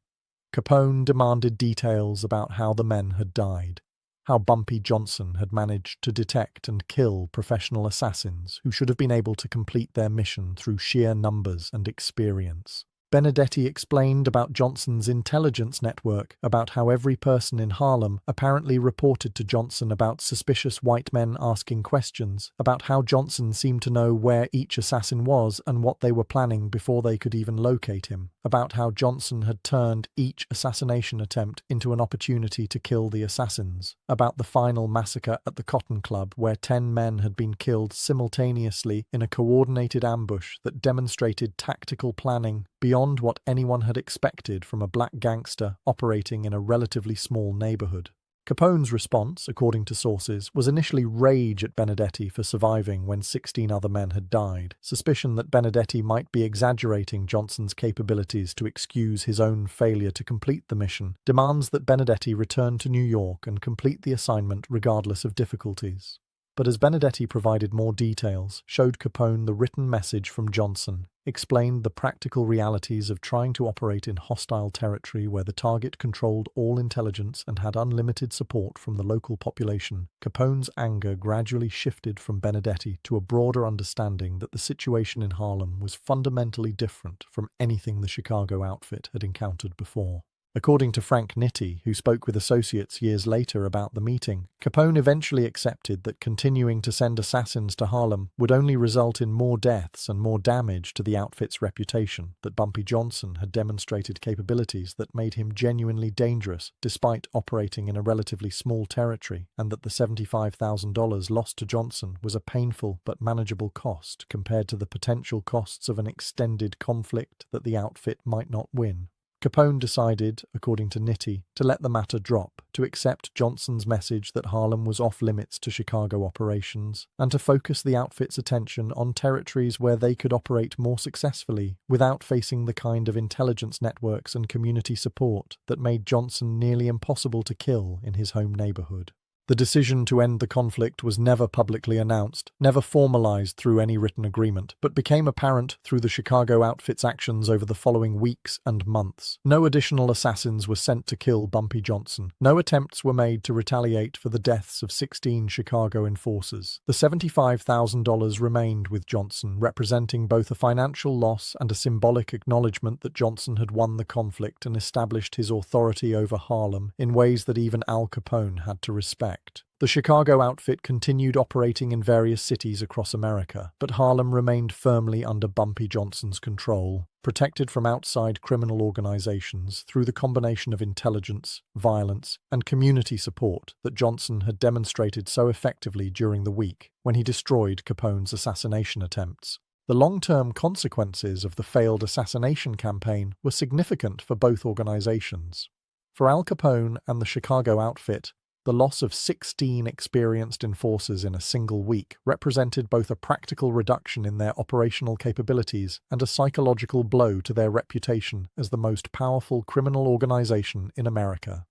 Capone demanded details about how the men had died, how Bumpy Johnson had managed to detect and kill professional assassins who should have been able to complete their mission through sheer numbers and experience. Benedetti explained about Johnson's intelligence network, about how every person in Harlem apparently reported to Johnson about suspicious white men asking questions, about how Johnson seemed to know where each assassin was and what they were planning before they could even locate him, about how Johnson had turned each assassination attempt into an opportunity to kill the assassins, about the final massacre at the Cotton Club where 10 men had been killed simultaneously in a coordinated ambush that demonstrated tactical planning beyond what anyone had expected from a black gangster operating in a relatively small neighborhood. Capone's response, according to sources, was initially rage at Benedetti for surviving when 16 other men had died, suspicion that Benedetti might be exaggerating Johnson's capabilities to excuse his own failure to complete the mission, demands that Benedetti return to New York and complete the assignment regardless of difficulties. But as Benedetti provided more details, showed Capone the written message from Johnson, explained the practical realities of trying to operate in hostile territory where the target controlled all intelligence and had unlimited support from the local population, Capone's anger gradually shifted from Benedetti to a broader understanding that the situation in Harlem was fundamentally different from anything the Chicago outfit had encountered before. According to Frank Nitti, who spoke with associates years later about the meeting, Capone eventually accepted that continuing to send assassins to Harlem would only result in more deaths and more damage to the outfit's reputation, that Bumpy Johnson had demonstrated capabilities that made him genuinely dangerous despite operating in a relatively small territory, and that the $75,000 lost to Johnson was a painful but manageable cost compared to the potential costs of an extended conflict that the outfit might not win. Capone decided, according to Nitti, to let the matter drop, to accept Johnson's message that Harlem was off-limits to Chicago operations, and to focus the outfit's attention on territories where they could operate more successfully without facing the kind of intelligence networks and community support that made Johnson nearly impossible to kill in his home neighborhood. The decision to end the conflict was never publicly announced, never formalized through any written agreement, but became apparent through the Chicago outfit's actions over the following weeks and months. No additional assassins were sent to kill Bumpy Johnson. No attempts were made to retaliate for the deaths of 16 Chicago enforcers. The $75,000 remained with Johnson, representing both a financial loss and a symbolic acknowledgement that Johnson had won the conflict and established his authority over Harlem in ways that even Al Capone had to respect. The Chicago outfit continued operating in various cities across America, but Harlem remained firmly under Bumpy Johnson's control, protected from outside criminal organizations through the combination of intelligence, violence, and community support that Johnson had demonstrated so effectively during the week when he destroyed Capone's assassination attempts. The long-term consequences of the failed assassination campaign were significant for both organizations. For Al Capone and the Chicago outfit, the loss of 16 experienced enforcers in a single week represented both a practical reduction in their operational capabilities and a psychological blow to their reputation as the most powerful criminal organization in America.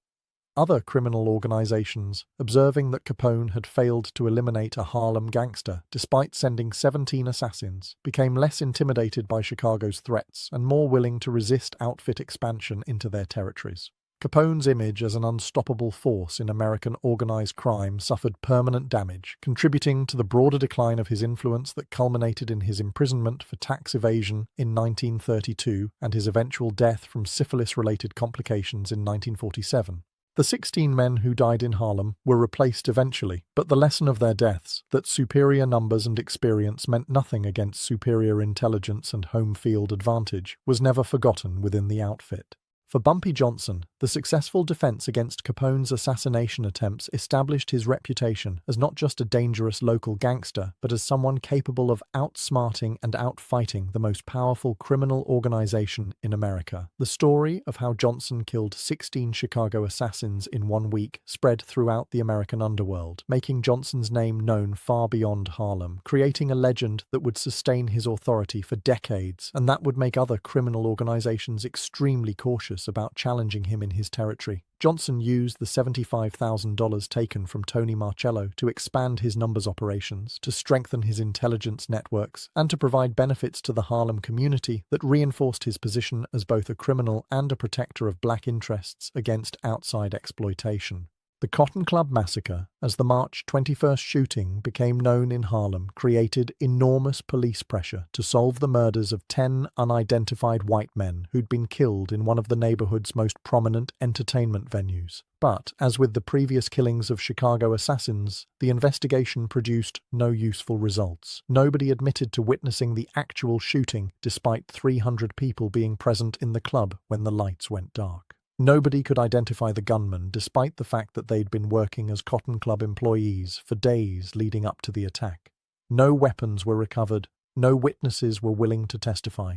Other criminal organizations, observing that Capone had failed to eliminate a Harlem gangster despite sending 17 assassins, became less intimidated by Chicago's threats and more willing to resist outfit expansion into their territories. Capone's image as an unstoppable force in American organized crime suffered permanent damage, contributing to the broader decline of his influence that culminated in his imprisonment for tax evasion in 1932 and his eventual death from syphilis-related complications in 1947. The 16 men who died in Harlem were replaced eventually, but the lesson of their deaths, that superior numbers and experience meant nothing against superior intelligence and home field advantage, was never forgotten within the outfit. For Bumpy Johnson, the successful defense against Capone's assassination attempts established his reputation as not just a dangerous local gangster, but as someone capable of outsmarting and outfighting the most powerful criminal organization in America. The story of how Johnson killed 16 Chicago assassins in 1 week spread throughout the American underworld, making Johnson's name known far beyond Harlem, creating a legend that would sustain his authority for decades, and that would make other criminal organizations extremely cautious about challenging him in his territory. Johnson used the $75,000 taken from Tony Marcello to expand his numbers operations, to strengthen his intelligence networks, and to provide benefits to the Harlem community that reinforced his position as both a criminal and a protector of black interests against outside exploitation. The Cotton Club Massacre, as the March 21st shooting became known in Harlem, created enormous police pressure to solve the murders of 10 unidentified white men who'd been killed in one of the neighborhood's most prominent entertainment venues. But, as with the previous killings of Chicago assassins, the investigation produced no useful results. Nobody admitted to witnessing the actual shooting, despite 300 people being present in the club when the lights went dark. Nobody could identify the gunman, despite the fact that they'd been working as Cotton Club employees for days leading up to the attack. No weapons were recovered, no witnesses were willing to testify.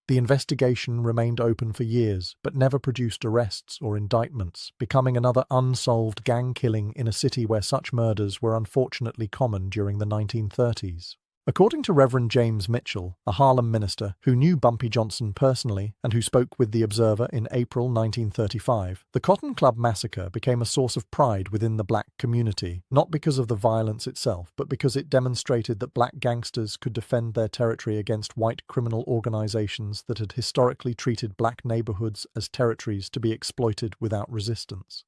The investigation remained open for years, but never produced arrests or indictments, becoming another unsolved gang killing in a city where such murders were unfortunately common during the 1930s. According to Reverend James Mitchell, a Harlem minister who knew Bumpy Johnson personally and who spoke with The Observer in April 1935, the Cotton Club Massacre became a source of pride within the black community, not because of the violence itself, but because it demonstrated that black gangsters could defend their territory against white criminal organizations that had historically treated black neighborhoods as territories to be exploited without resistance.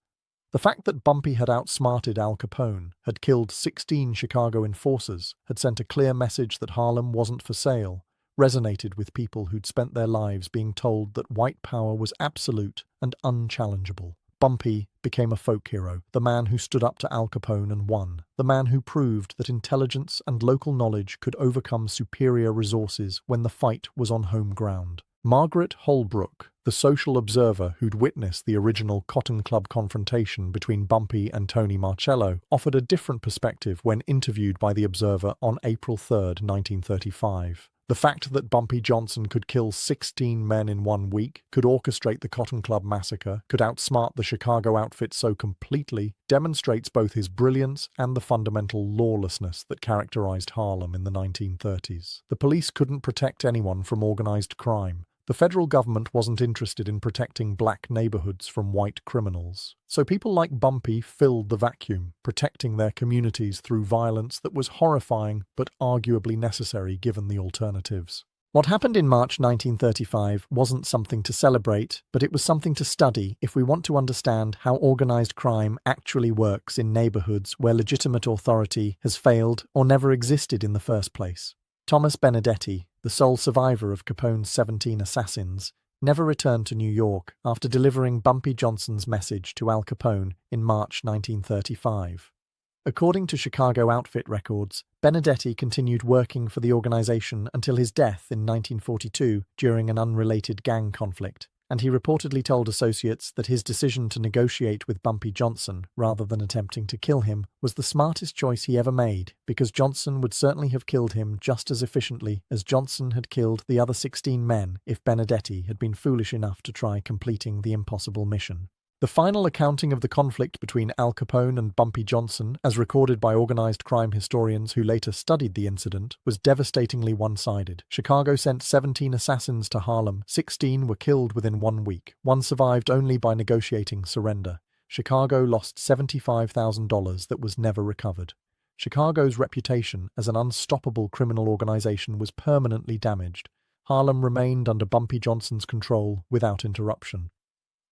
The fact that Bumpy had outsmarted Al Capone, had killed 16 Chicago enforcers, had sent a clear message that Harlem wasn't for sale, resonated with people who'd spent their lives being told that white power was absolute and unchallengeable. Bumpy became a folk hero, the man who stood up to Al Capone and won, the man who proved that intelligence and local knowledge could overcome superior resources when the fight was on home ground. Margaret Holbrook, the social observer who'd witnessed the original Cotton Club confrontation between Bumpy and Tony Marcello, offered a different perspective when interviewed by The Observer on April 3, 1935. The fact that Bumpy Johnson could kill 16 men in 1 week, could orchestrate the Cotton Club Massacre, could outsmart the Chicago outfit so completely, demonstrates both his brilliance and the fundamental lawlessness that characterized Harlem in the 1930s. The police couldn't protect anyone from organized crime. The federal government wasn't interested in protecting black neighborhoods from white criminals. So people like Bumpy filled the vacuum, protecting their communities through violence that was horrifying but arguably necessary given the alternatives. What happened in March 1935 wasn't something to celebrate, but it was something to study if we want to understand how organized crime actually works in neighborhoods where legitimate authority has failed or never existed in the first place. Thomas Benedetti, the sole survivor of Capone's 17 assassins, never returned to New York after delivering Bumpy Johnson's message to Al Capone in March 1935. According to Chicago outfit records, Benedetti continued working for the organization until his death in 1942 during an unrelated gang conflict, and he reportedly told associates that his decision to negotiate with Bumpy Johnson, rather than attempting to kill him, was the smartest choice he ever made, because Johnson would certainly have killed him just as efficiently as Johnson had killed the other 16 men if Benedetti had been foolish enough to try completing the impossible mission. The final accounting of the conflict between Al Capone and Bumpy Johnson, as recorded by organized crime historians who later studied the incident, was devastatingly one-sided. Chicago sent 17 assassins to Harlem. 16 were killed within 1 week. One survived only by negotiating surrender. Chicago lost $75,000 that was never recovered. Chicago's reputation as an unstoppable criminal organization was permanently damaged. Harlem remained under Bumpy Johnson's control without interruption.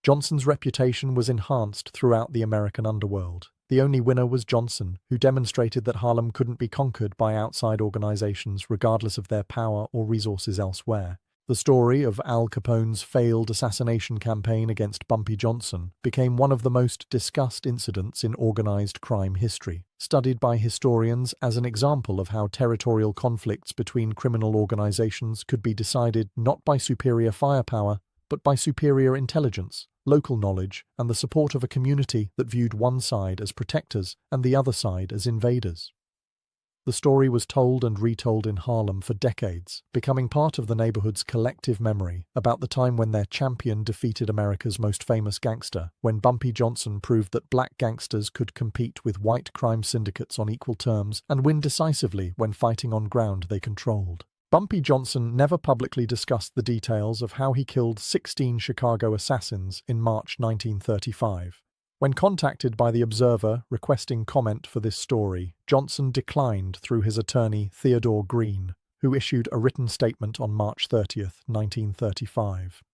Johnson's reputation was enhanced throughout the American underworld. The only winner was Johnson, who demonstrated that Harlem couldn't be conquered by outside organizations regardless of their power or resources elsewhere. The story of Al Capone's failed assassination campaign against Bumpy Johnson became one of the most discussed incidents in organized crime history, studied by historians as an example of how territorial conflicts between criminal organizations could be decided not by superior firepower, but by superior intelligence, local knowledge, and the support of a community that viewed one side as protectors and the other side as invaders. The story was told and retold in Harlem for decades, becoming part of the neighborhood's collective memory about the time when their champion defeated America's most famous gangster, when Bumpy Johnson proved that black gangsters could compete with white crime syndicates on equal terms and win decisively when fighting on ground they controlled. Bumpy Johnson never publicly discussed the details of how he killed 16 Chicago assassins in March 1935. When contacted by The Observer requesting comment for this story, Johnson declined through his attorney Theodore Green, who issued a written statement on March 30, 1935.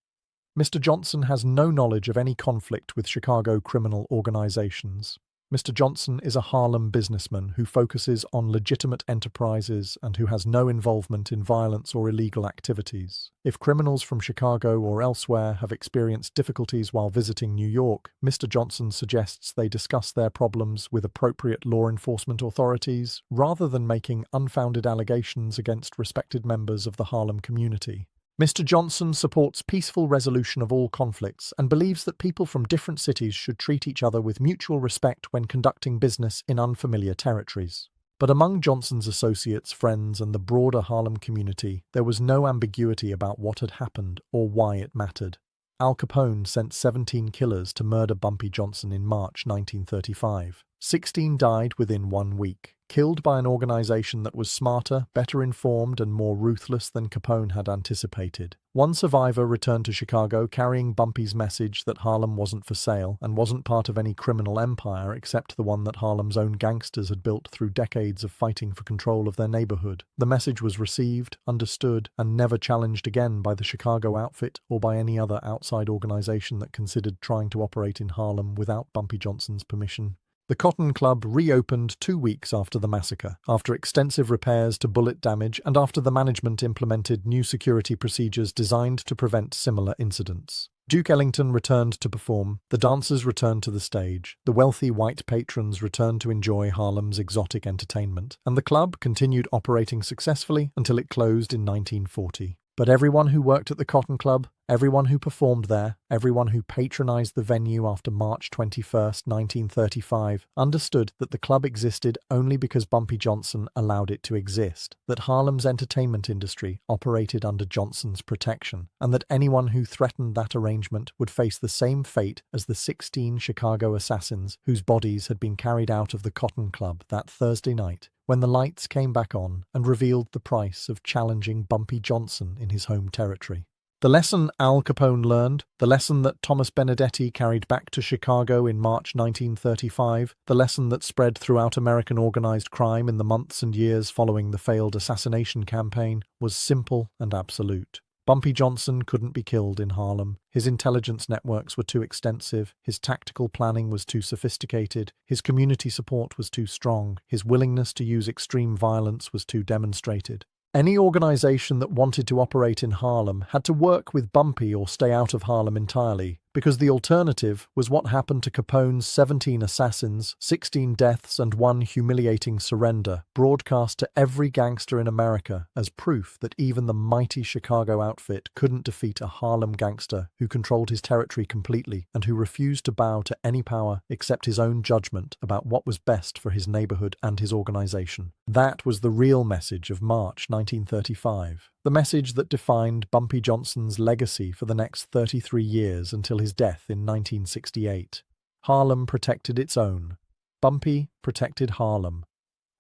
Mr. Johnson has no knowledge of any conflict with Chicago criminal organizations. Mr. Johnson is a Harlem businessman who focuses on legitimate enterprises and who has no involvement in violence or illegal activities. If criminals from Chicago or elsewhere have experienced difficulties while visiting New York, Mr. Johnson suggests they discuss their problems with appropriate law enforcement authorities rather than making unfounded allegations against respected members of the Harlem community. Mr. Johnson supports peaceful resolution of all conflicts and believes that people from different cities should treat each other with mutual respect when conducting business in unfamiliar territories. But among Johnson's associates, friends, and the broader Harlem community, there was no ambiguity about what had happened or why it mattered. Al Capone sent 17 killers to murder Bumpy Johnson in March 1935. 16 died within 1 week, killed by an organization that was smarter, better informed, and more ruthless than Capone had anticipated. One survivor returned to Chicago carrying Bumpy's message that Harlem wasn't for sale and wasn't part of any criminal empire except the one that Harlem's own gangsters had built through decades of fighting for control of their neighborhood. The message was received, understood, and never challenged again by the Chicago outfit or by any other outside organization that considered trying to operate in Harlem without Bumpy Johnson's permission. The Cotton Club reopened 2 weeks after the massacre, after extensive repairs to bullet damage and after the management implemented new security procedures designed to prevent similar incidents. Duke Ellington returned to perform, the dancers returned to the stage, the wealthy white patrons returned to enjoy Harlem's exotic entertainment, and the club continued operating successfully until it closed in 1940. But everyone who worked at the Cotton Club, everyone who performed there, everyone who patronized the venue after March 21, 1935, understood that the club existed only because Bumpy Johnson allowed it to exist, that Harlem's entertainment industry operated under Johnson's protection, and that anyone who threatened that arrangement would face the same fate as the 16 Chicago assassins whose bodies had been carried out of the Cotton Club that Thursday night, when the lights came back on and revealed the price of challenging Bumpy Johnson in his home territory. The lesson Al Capone learned, the lesson that Thomas Benedetti carried back to Chicago in March 1935, the lesson that spread throughout American organized crime in the months and years following the failed assassination campaign, was simple and absolute. Bumpy Johnson couldn't be killed in Harlem. His intelligence networks were too extensive, his tactical planning was too sophisticated, his community support was too strong, his willingness to use extreme violence was too demonstrated. Any organization that wanted to operate in Harlem had to work with Bumpy or stay out of Harlem entirely, because the alternative was what happened to Capone's 17 assassins, 16 deaths, and 1 humiliating surrender, broadcast to every gangster in America as proof that even the mighty Chicago outfit couldn't defeat a Harlem gangster who controlled his territory completely and who refused to bow to any power except his own judgment about what was best for his neighborhood and his organization. That was the real message of March 1935. The message that defined Bumpy Johnson's legacy for the next 33 years until his death in 1968. Harlem protected its own. Bumpy protected Harlem.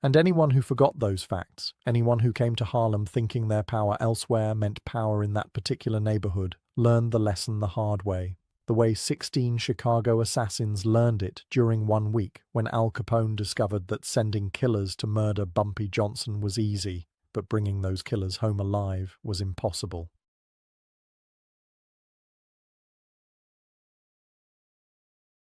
And anyone who forgot those facts, anyone who came to Harlem thinking their power elsewhere meant power in that particular neighborhood, learned the lesson the hard way. The way 16 Chicago assassins learned it during 1 week when Al Capone discovered that sending killers to murder Bumpy Johnson was easy, but bringing those killers home alive was impossible.